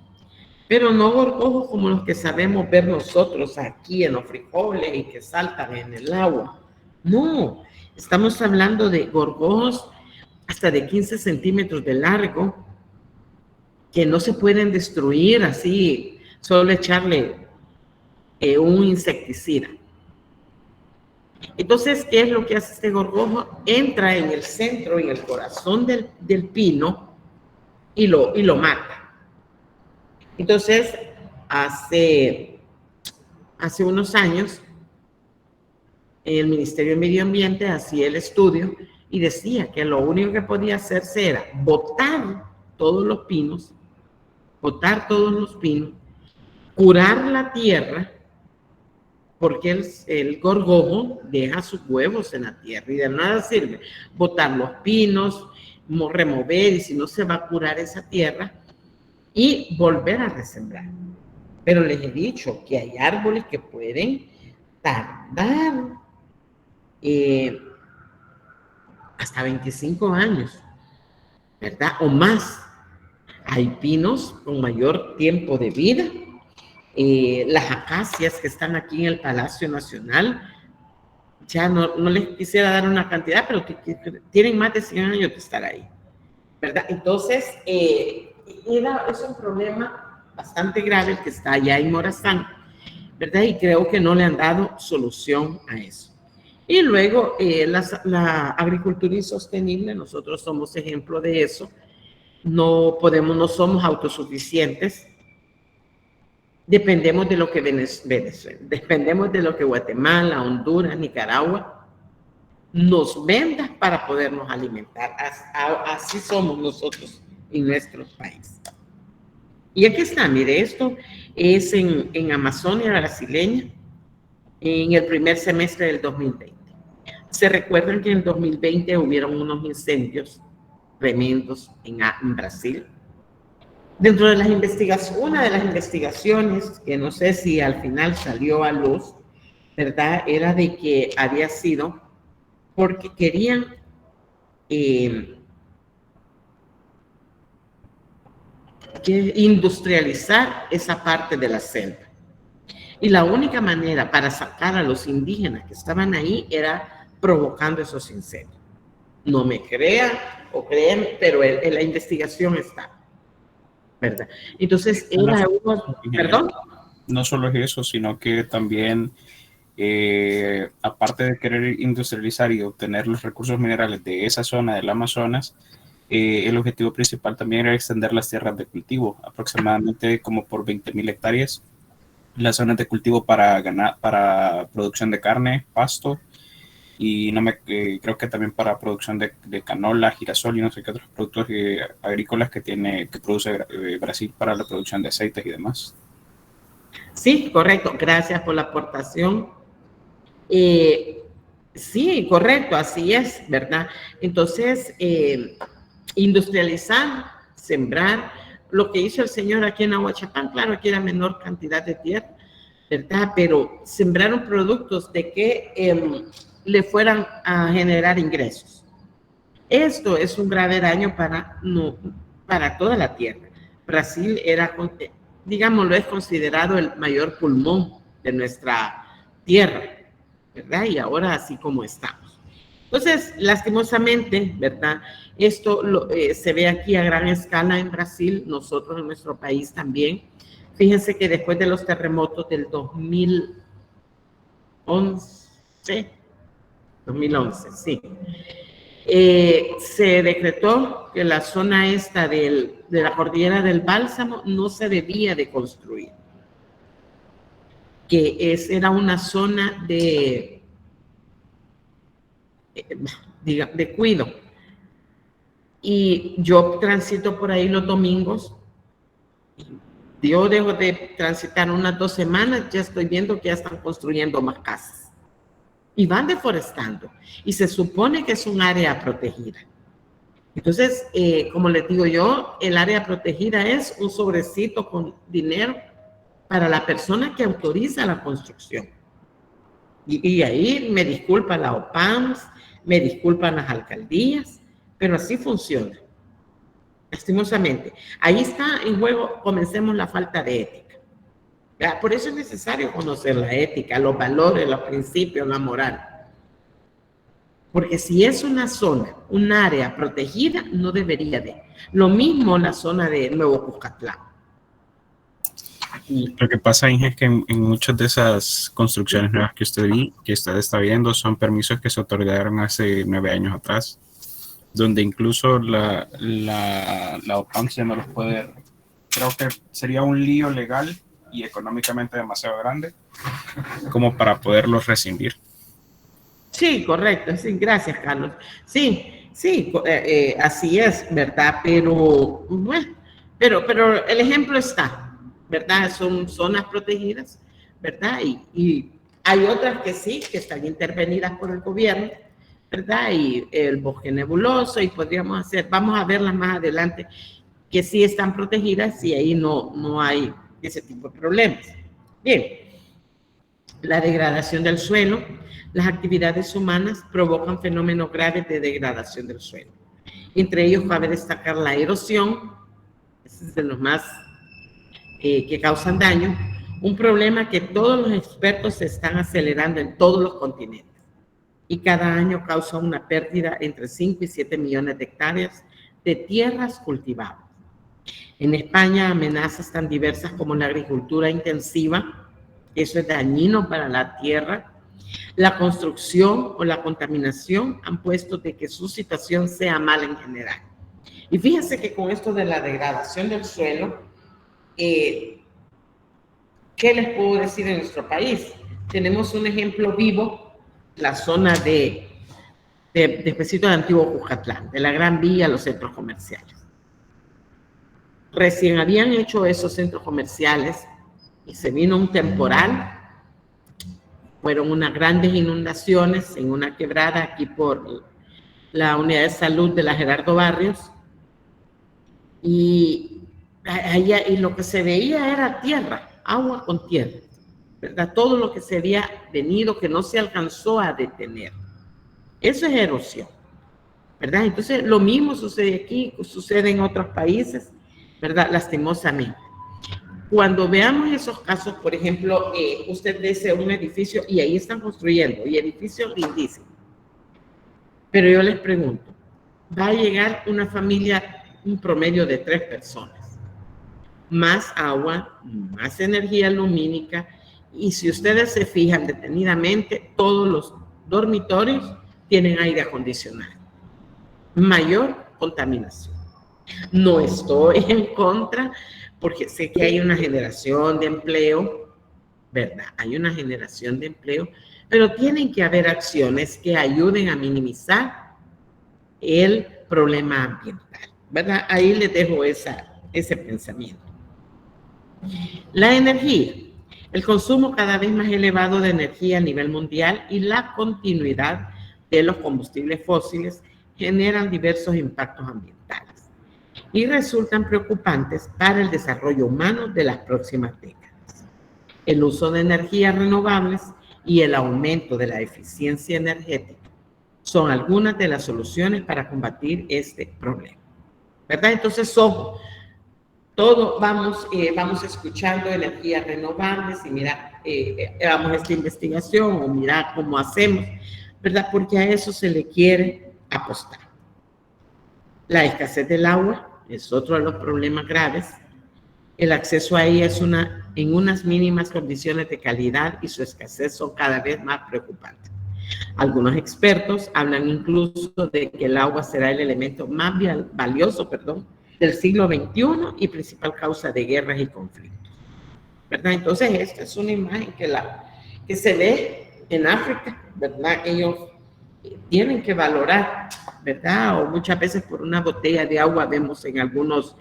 Pero no gorgojos como los que sabemos ver nosotros aquí en los frijoles y que saltan en el agua. No, estamos hablando de gorgojos hasta de 15 centímetros de largo que no se pueden destruir así, solo echarle un insecticida. Entonces, ¿qué es lo que hace este gorgojo? Entra en el centro, en el corazón del pino y lo mata. Entonces, hace unos años, el Ministerio de Medio Ambiente hacía el estudio y decía que lo único que podía hacerse era botar todos los pinos, curar la tierra, porque el gorgojo deja sus huevos en la tierra y de nada sirve botar los pinos, remover, y si no se va a curar esa tierra y volver a resembrar. Pero les he dicho que hay árboles que pueden tardar hasta 25 años, ¿verdad? O más. Hay pinos con mayor tiempo de vida. Las acacias que están aquí en el Palacio Nacional, ya no les quisiera dar una cantidad, pero que tienen más de 100 años de estar ahí, ¿verdad? Entonces, es un problema bastante grave que está allá en Morazán, ¿verdad? Y creo que no le han dado solución a eso. Y luego, la agricultura insostenible, nosotros somos ejemplo de eso. No somos autosuficientes. Dependemos de lo que dependemos de lo que Guatemala, Honduras, Nicaragua nos venda para podernos alimentar. Así somos nosotros en nuestro país. Y aquí está, mire, esto es en Amazonia brasileña, en el primer semestre del 2020. Se recuerdan que en el 2020 hubieron unos incendios tremendos en Brasil. Dentro de las investigaciones, una de las investigaciones, que no sé si al final salió a luz, ¿verdad? Era de que había sido porque querían industrializar esa parte de la selva. Y la única manera para sacar a los indígenas que estaban ahí era provocando esos incendios. No me crea, o creen, pero la investigación está, ¿verdad? Entonces, era uno, perdón. No solo es eso, sino que también, aparte de querer industrializar y obtener los recursos minerales de esa zona del Amazonas, el objetivo principal también era extender las tierras de cultivo, aproximadamente como por 20.000 hectáreas, las zonas de cultivo para producción de carne, pasto, y creo que también para producción de canola, girasol y no sé qué otros productos agrícolas que produce Brasil para la producción de aceites y demás. Sí, correcto. Gracias por la aportación. Sí, correcto, así es, ¿verdad? Entonces, industrializar, sembrar, lo que hizo el señor aquí en Ahuachapán, claro que era menor cantidad de tierra, ¿verdad? Pero sembraron productos de que le fueran a generar ingresos. Esto es un grave daño para toda la tierra. Brasil era, digámoslo, es considerado el mayor pulmón de nuestra tierra, ¿verdad? Y ahora así como estamos. Entonces, lastimosamente, ¿verdad? Esto se ve aquí a gran escala en Brasil, nosotros en nuestro país también. Fíjense que después de los terremotos del 2011, sí, se decretó que la zona esta de la cordillera del Bálsamo no se debía de construir, que era una zona de cuido. Y yo transito por ahí los domingos. Yo dejo de transitar unas 2 semanas, ya estoy viendo que ya están construyendo más casas. Y van deforestando. Y se supone que es un área protegida. Entonces, como les digo yo, el área protegida es un sobrecito con dinero para la persona que autoriza la construcción. Y ahí me disculpan la OPAMS, me disculpan las alcaldías, pero así funciona. Lastimosamente. Ahí está en juego, comencemos, la falta de ética. ¿Verdad? Por eso es necesario conocer la ética, los valores, los principios, la moral. Porque si es una zona, un área protegida, no debería de. Lo mismo la zona de Nuevo Cuscatlán. Lo que pasa, Inge, es que en muchas de esas construcciones nuevas que usted está viendo son permisos que se otorgaron hace 9 años atrás, donde incluso la OPAM ya no los puede. Creo que sería un lío legal y económicamente demasiado grande como para poderlos rescindir. Sí, correcto. Sí, gracias, Carlos. Sí, sí, así es, ¿verdad? Pero, bueno, pero el ejemplo está, ¿verdad? Son zonas protegidas, ¿verdad? Y hay otras que sí, que están intervenidas por el gobierno, ¿verdad? Y el bosque nebuloso, y vamos a verlas más adelante, que sí están protegidas y ahí no hay ese tipo de problemas. Bien, la degradación del suelo. Las actividades humanas provocan fenómenos graves de degradación del suelo. Entre ellos cabe destacar la erosión, ese es de los más que causan daño, un problema que todos los expertos se están acelerando en todos los continentes. Y cada año causa una pérdida entre 5 y 7 millones de hectáreas de tierras cultivables. En España, amenazas tan diversas como la agricultura intensiva, eso es dañino para la tierra, la construcción o la contaminación han puesto de que su situación sea mala en general. Y fíjense que con esto de la degradación del suelo, ¿qué les puedo decir en nuestro país? Tenemos un ejemplo vivo, la zona despacito de Antiguo Cuscatlán, de la Gran Vía a los centros comerciales. Recién habían hecho esos centros comerciales y se vino un temporal. Fueron unas grandes inundaciones en una quebrada aquí por la unidad de salud de la Gerardo Barrios. Y lo que se veía era tierra, agua con tierra, ¿verdad? Todo lo que se había venido, que no se alcanzó a detener. Eso es erosión, ¿verdad? Entonces, lo mismo sucede aquí, sucede en otros países, ¿verdad? Lastimosamente. Cuando veamos esos casos, por ejemplo, usted dice un edificio y ahí están construyendo, y edificios lindísimos. Pero yo les pregunto, va a llegar una familia, un promedio de 3 personas. Más agua, más energía lumínica, y si ustedes se fijan detenidamente, todos los dormitorios tienen aire acondicionado. Mayor contaminación. No estoy en contra, porque sé que hay una generación de empleo, ¿verdad? Hay una generación de empleo, pero tienen que haber acciones que ayuden a minimizar el problema ambiental, ¿verdad? Ahí les dejo ese pensamiento. La energía, el consumo cada vez más elevado de energía a nivel mundial y la continuidad de los combustibles fósiles generan diversos impactos ambientales y resultan preocupantes para el desarrollo humano de las próximas décadas. El uso de energías renovables y el aumento de la eficiencia energética son algunas de las soluciones para combatir este problema, ¿verdad? Entonces, ojo, todo vamos escuchando energías renovables y mira, hagamos esta investigación o mira cómo hacemos, ¿verdad? Porque a eso se le quiere apostar. La escasez del agua es otro de los problemas graves. El acceso a ella es en unas mínimas condiciones de calidad y su escasez son cada vez más preocupantes. Algunos expertos hablan incluso de que el agua será el elemento más valioso, del siglo XXI y principal causa de guerras y conflictos, ¿verdad? Entonces, esta es una imagen que se ve en África, ¿verdad? Ellos tienen que valorar, ¿verdad? O muchas veces por una botella de agua vemos en algunos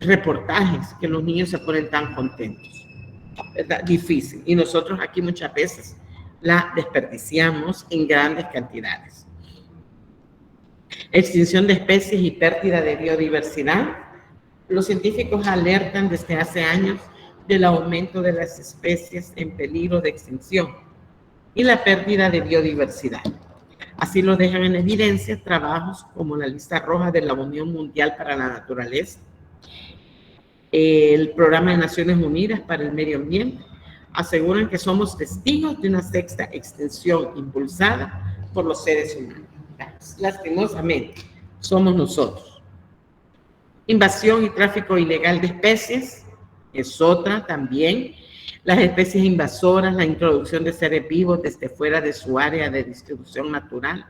reportajes que los niños se ponen tan contentos, ¿verdad? Difícil. Y nosotros aquí muchas veces la desperdiciamos en grandes cantidades. Extinción de especies y pérdida de biodiversidad. Los científicos alertan desde hace años del aumento de las especies en peligro de extinción y la pérdida de biodiversidad. Así lo dejan en evidencia trabajos como la lista roja de la Unión Mundial para la Naturaleza, el Programa de Naciones Unidas para el Medio Ambiente, aseguran que somos testigos de una sexta extinción impulsada por los seres humanos. Lastimosamente, somos nosotros. Invasión y tráfico ilegal de especies es otra también. Las especies invasoras, la introducción de seres vivos desde fuera de su área de distribución natural,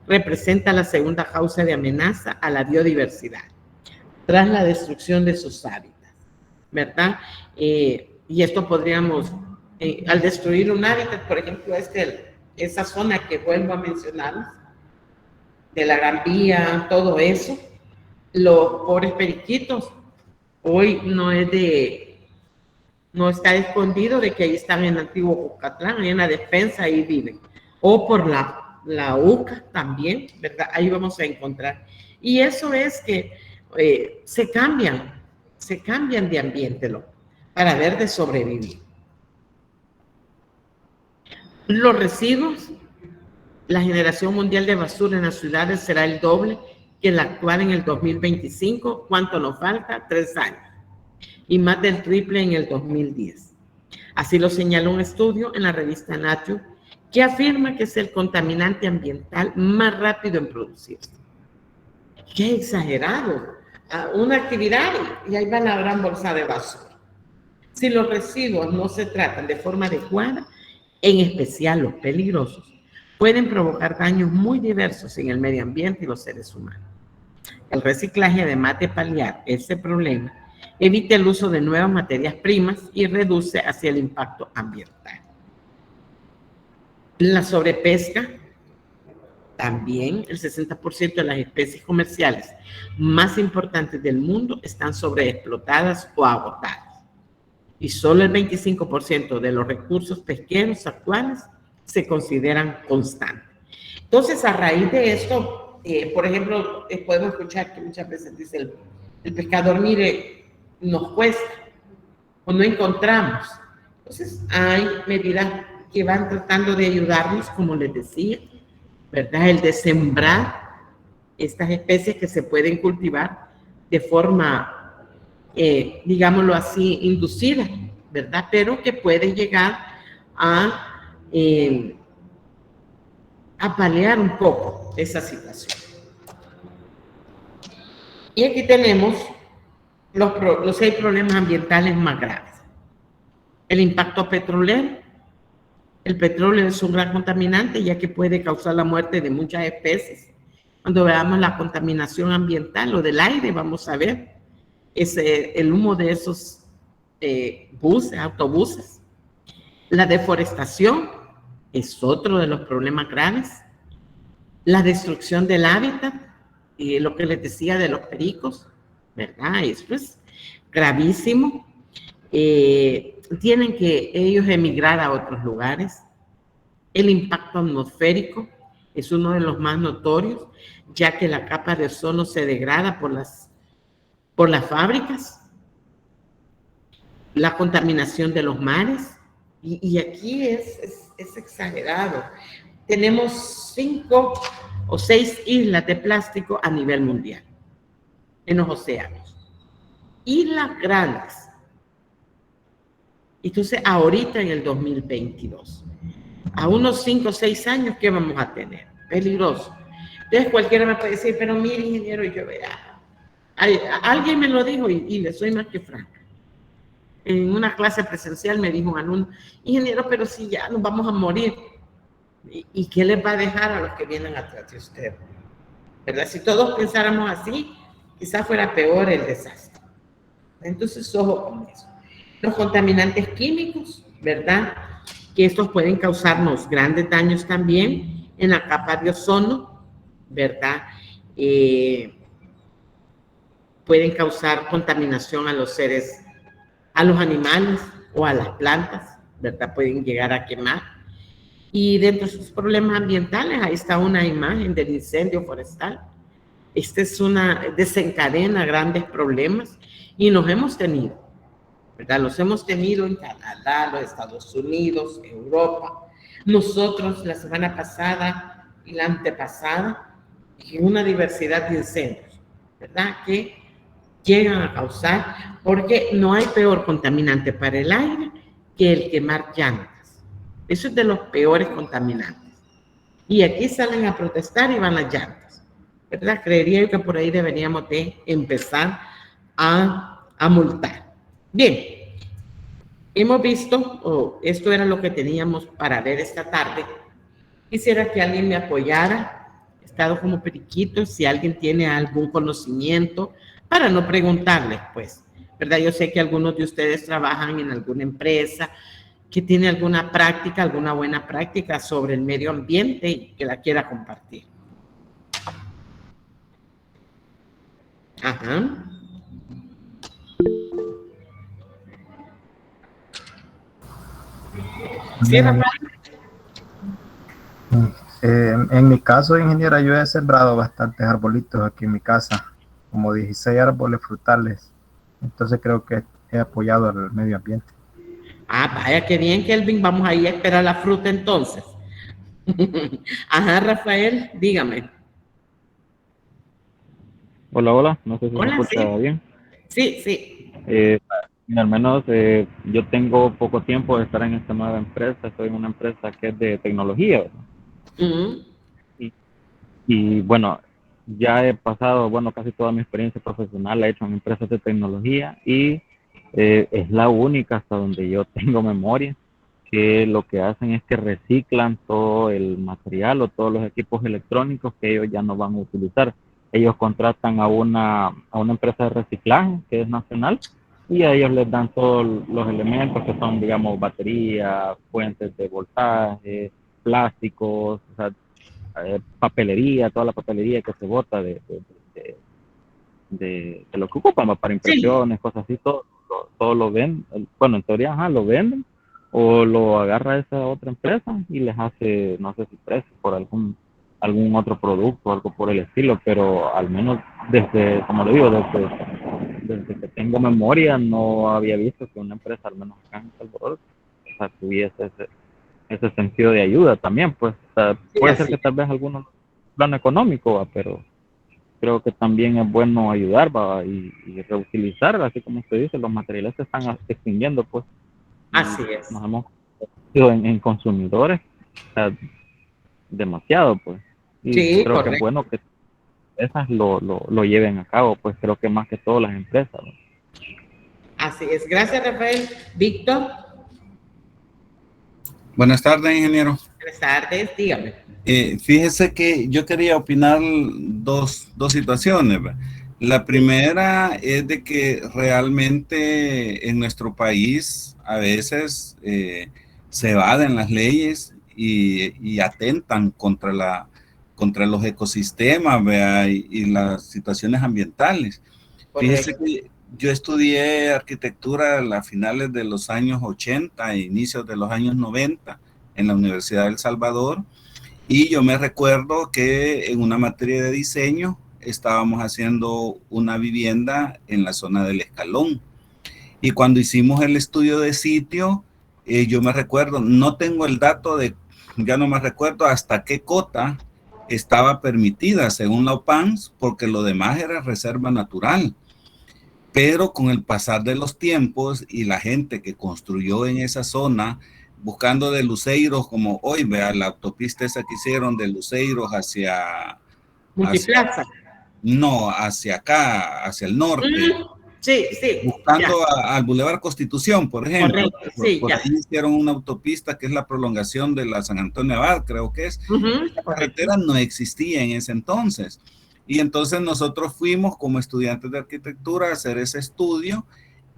representa la segunda causa de amenaza a la biodiversidad, tras la destrucción de sus hábitats, ¿verdad? Y esto podríamos, al destruir un hábitat, por ejemplo, esa zona que vuelvo a mencionar, de la Gran Vía, todo eso, los pobres periquitos, hoy no está escondido de que ahí están en el antiguo Cucatlán, hay una despensa, ahí viven. O por la UCA también, ¿verdad? Ahí vamos a encontrar. Y eso es que se cambian de ambiente para ver de sobrevivir. Los residuos, la generación mundial de basura en las ciudades será el doble que la actual en el 2025. ¿Cuánto nos falta? 3 años. Y más del triple en el 2010. Así lo señala un estudio en la revista Nature que afirma que es el contaminante ambiental más rápido en producirse. ¡Qué exagerado! Una actividad y ahí va la gran bolsa de basura. Si los residuos no se tratan de forma adecuada, en especial los peligrosos, pueden provocar daños muy diversos en el medio ambiente y los seres humanos. El reciclaje, además de paliar ese problema, evita el uso de nuevas materias primas y reduce así el impacto ambiental. La sobrepesca, también el 60% de las especies comerciales más importantes del mundo están sobreexplotadas o agotadas. Y solo el 25% de los recursos pesqueros actuales se consideran constantes. Entonces, a raíz de esto, por ejemplo, podemos escuchar que muchas veces dice el pescador, mire, nos cuesta o no encontramos. Entonces, hay medidas que van tratando de ayudarnos, como les decía, ¿verdad? El de sembrar estas especies que se pueden cultivar de forma, digámoslo así, inducida, ¿verdad? Pero que puede llegar a a paliar un poco esa situación. Y aquí tenemos los 6 problemas ambientales más graves. El impacto petrolero. El petróleo es un gran contaminante ya que puede causar la muerte de muchas especies. Cuando veamos la contaminación ambiental o del aire, vamos a ver el humo de esos buses, autobuses. La deforestación es otro de los problemas graves. La destrucción del hábitat, y lo que les decía de los pericos, ¿verdad? Esto es gravísimo. Tienen que ellos emigrar a otros lugares. El impacto atmosférico es uno de los más notorios, ya que la capa de ozono se degrada por las fábricas. La contaminación de los mares, y aquí es exagerado. Tenemos 5 o 6 islas de plástico a nivel mundial en los océanos. Islas grandes. Entonces, ahorita en el 2022, a unos 5 o 6 años, ¿qué vamos a tener? Peligroso. Entonces, cualquiera me puede decir, pero mire, ingeniero, yo verá. Alguien me lo dijo y le soy más que franca. En una clase presencial me dijo un alumno, ingeniero, pero si ya nos vamos a morir, ¿y qué les va a dejar a los que vienen atrás de usted? ¿Verdad? Si todos pensáramos así, quizás fuera peor el desastre. Entonces, ojo con eso. Los contaminantes químicos, ¿verdad? Que estos pueden causarnos grandes daños también en la capa de ozono, ¿verdad? Pueden causar contaminación a los seres, a los animales o a las plantas, ¿verdad? Pueden llegar a quemar. Y dentro de sus problemas ambientales, ahí está una imagen del incendio forestal. Desencadena grandes problemas y los hemos tenido, ¿verdad? Los hemos tenido en Canadá, los Estados Unidos, Europa. Nosotros la semana pasada y la antepasada, en una diversidad de incendios, ¿verdad? Que llegan a causar, porque no hay peor contaminante para el aire que el quemar llantas. Eso es de los peores contaminantes. Y aquí salen a protestar y van las llantas, ¿verdad? Creería yo que por ahí deberíamos de empezar a multar. Bien, hemos visto, esto era lo que teníamos para ver esta tarde. Quisiera que alguien me apoyara. He estado como periquito, si alguien tiene algún conocimiento, para no preguntarles, pues, ¿verdad? Yo sé que algunos de ustedes trabajan en alguna empresa que tiene alguna práctica, alguna buena práctica sobre el medio ambiente y que la quiera compartir. Ajá. Sí, Rafael. En mi caso, ingeniera, yo he sembrado bastantes arbolitos aquí en mi casa, como 16 árboles frutales. Entonces creo que he apoyado al medio ambiente. Ah, vaya, qué bien, Kelvin. Vamos a ir a esperar la fruta entonces. Ajá, Rafael, dígame. Hola, hola, no sé si me Hola, escucha sí. bien. Sí. Al menos yo tengo poco tiempo de estar en esta nueva empresa, estoy en una empresa que es de tecnología, ¿verdad? Uh-huh. Y bueno, ya he pasado, bueno, casi toda mi experiencia profesional la he hecho en empresas de tecnología y es la única hasta donde yo tengo memoria que lo que hacen es que reciclan todo el material o todos los equipos electrónicos que ellos ya no van a utilizar. Ellos contratan a una empresa de reciclaje que es nacional y a ellos les dan todos los elementos que son, digamos, baterías, fuentes de voltaje, plásticos, o sea, papelería, toda la papelería que se bota de lo que ocupan para Sí. impresiones, cosas así, todo lo venden, bueno, en teoría, lo venden o lo agarra esa otra empresa y les hace, no sé si precio por algún otro producto o algo por el estilo, pero al menos desde, como le digo, desde que tengo memoria no había visto que una empresa, al menos acá en El Salvador, o sea, tuviese ese sentido de ayuda también, pues, o sea, Sí, puede ser así. que tal vez algunos plan económico, pero creo que también es bueno ayudar, ¿va? Y reutilizar, así como usted dice, los materiales se están extinguiendo, pues, y Así es. nos hemos convertido en consumidores. O sea, demasiado, pues. Y Sí, creo que correcto. es bueno que esas lo lleven a cabo, pues creo que más que todo las empresas, ¿no? Así es. Gracias, Rafael. Víctor, Buenas tardes, ingeniero. buenas tardes. Dígame. Fíjese que yo quería opinar dos situaciones. ¿Va? La primera es de que realmente en nuestro país a veces se evaden las leyes y atentan contra los ecosistemas, ¿vea? Y las situaciones ambientales. Fíjese Correcto. que yo estudié arquitectura a finales de los años 80 e inicios de los años 90 en la Universidad de El Salvador, y yo me recuerdo que en una materia de diseño estábamos haciendo una vivienda en la zona del Escalón, y cuando hicimos el estudio de sitio, yo me recuerdo, no tengo el dato ya no me recuerdo hasta qué cota estaba permitida según la OPANS, porque lo demás era reserva natural. Pero con el pasar de los tiempos y la gente que construyó en esa zona, buscando de Luceiros, como hoy, vea, la autopista esa que hicieron de Luceiros Multiplaza. no, hacia acá, hacia el norte, Sí, sí. buscando Ya. al Boulevard Constitución, por ejemplo. Correcto, sí, Por ya. ahí hicieron una autopista que es la prolongación de la San Antonio Abad, creo que es. La carretera no existía en ese entonces. Y entonces nosotros fuimos como estudiantes de arquitectura a hacer ese estudio,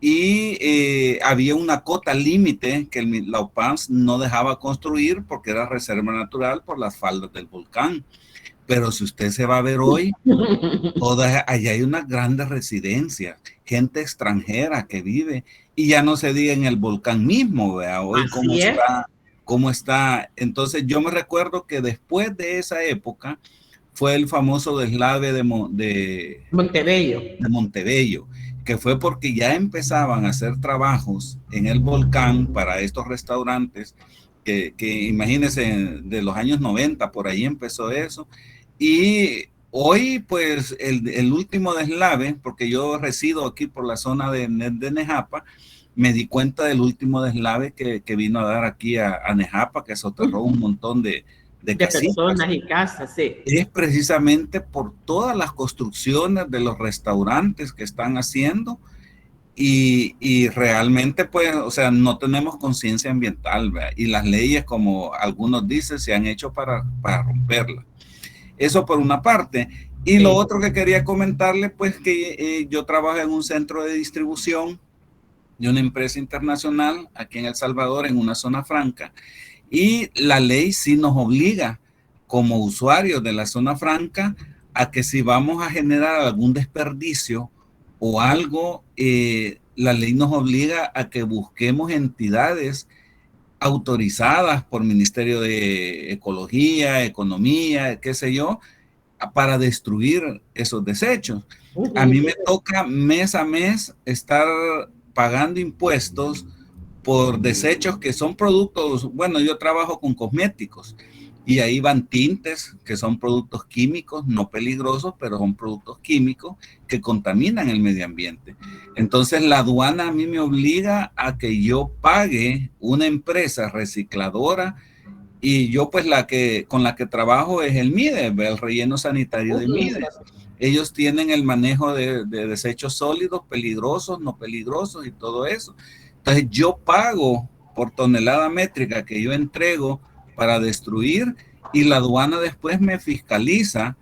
y había una cota límite que la OPANS no dejaba construir porque era reserva natural por las faldas del volcán. Pero si usted se va a ver hoy, allá hay unas grandes residencias, gente extranjera que vive, y ya no se diga en el volcán mismo, vea, hoy cómo está. Entonces yo me recuerdo que después de esa época fue el famoso deslave de Montebello, que fue porque ya empezaban a hacer trabajos en el volcán para estos restaurantes, que imagínense, de los años 90, por ahí empezó eso. Y hoy, pues, el último deslave, porque yo resido aquí por la zona de Nejapa, me di cuenta del último deslave que vino a dar aquí a Nejapa, que soterró un montón de personas y casas, sí. Es precisamente por todas las construcciones de los restaurantes que están haciendo, y realmente, pues, o sea, no tenemos conciencia ambiental, ¿verdad? Y las leyes, como algunos dicen, se han hecho para romperlas. Eso por una parte. Y lo otro que quería comentarle, pues, que yo trabajo en un centro de distribución de una empresa internacional aquí en El Salvador, en una zona franca, y la ley sí nos obliga como usuarios de la zona franca a que si vamos a generar algún desperdicio o algo, la ley nos obliga a que busquemos entidades autorizadas por Ministerio de Ecología, Economía, qué sé yo, para destruir esos desechos. A mí me toca mes a mes estar pagando impuestos por desechos que son productos. Bueno, yo trabajo con cosméticos y ahí van tintes que son productos químicos, no peligrosos, pero son productos químicos que contaminan el medio ambiente. Entonces la aduana a mí me obliga a que yo pague una empresa recicladora, y yo, pues, con la que trabajo es el MIDE, el relleno sanitario de MIDE. Ellos tienen el manejo de desechos sólidos, peligrosos, no peligrosos y todo eso. Entonces yo pago por tonelada métrica que yo entrego para destruir, y la aduana después me fiscaliza.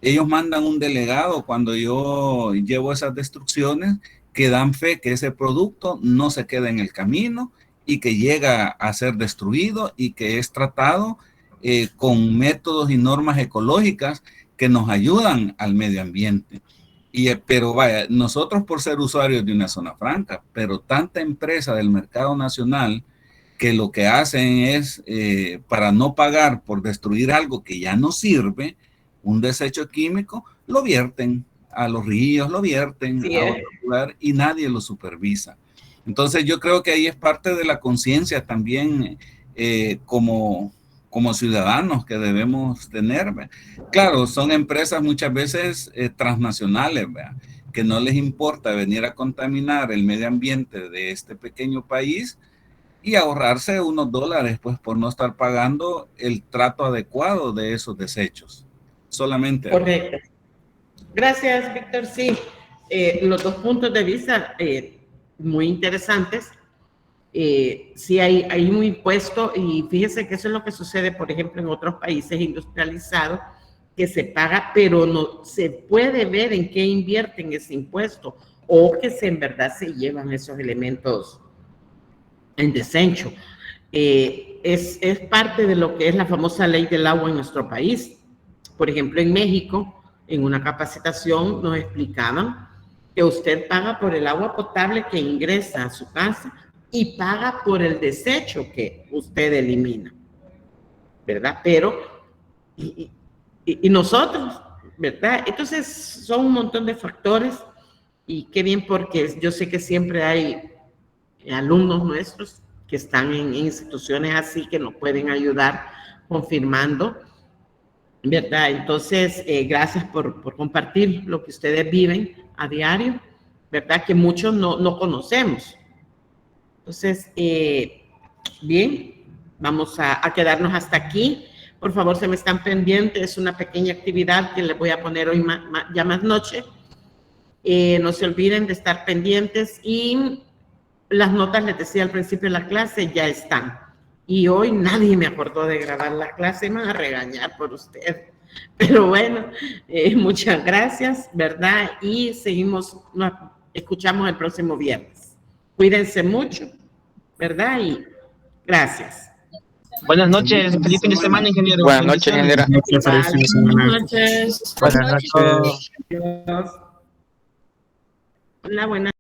Ellos mandan un delegado cuando yo llevo esas destrucciones, que dan fe que ese producto no se queda en el camino y que llega a ser destruido y que es tratado con métodos y normas ecológicas que nos ayudan al medio ambiente. Pero vaya, nosotros por ser usuarios de una zona franca, pero tanta empresa del mercado nacional que lo que hacen es, para no pagar por destruir algo que ya no sirve, un desecho químico, lo vierten a los ríos, lo vierten a otro lugar, y nadie lo supervisa. Entonces yo creo que ahí es parte de la conciencia también, como ciudadanos que debemos tener. ¿Ve? Claro, son empresas muchas veces transnacionales, ¿ve? Que no les importa venir a contaminar el medio ambiente de este pequeño país, y ahorrarse unos dólares, pues, por no estar pagando el trato adecuado de esos desechos. Solamente. Correcto. Gracias, Víctor. Sí, los dos puntos de vista muy interesantes. Sí, hay un impuesto y fíjese que eso es lo que sucede, por ejemplo, en otros países industrializados, que se paga, pero no se puede ver en qué invierten ese impuesto o que en verdad se llevan esos elementos en desecho. Es parte de lo que es la famosa ley del agua en nuestro país. Por ejemplo, en México, en una capacitación nos explicaban que usted paga por el agua potable que ingresa a su casa y paga por el desecho que usted elimina, ¿verdad? Pero, y nosotros, ¿verdad? Entonces, son un montón de factores y qué bien porque yo sé que siempre hay alumnos nuestros que están en instituciones así que nos pueden ayudar confirmando, ¿verdad? Entonces, gracias por compartir lo que ustedes viven a diario, ¿verdad? Que muchos no conocemos. Entonces, bien, vamos a quedarnos hasta aquí. Por favor, se me están pendientes. Es una pequeña actividad que les voy a poner hoy ya más noche. No se olviden de estar pendientes y las notas, les decía al principio de la clase, ya están. Y hoy nadie me acordó de grabar la clase, me van a regañar por usted. Pero bueno, muchas gracias, ¿verdad? Y nos escuchamos el próximo viernes. Cuídense mucho, ¿verdad? Y gracias. Buenas noches, feliz fin de semana, ingeniero. Buenas noches, ingeniera. Buenas noches. Buenas noches. Hola, buenas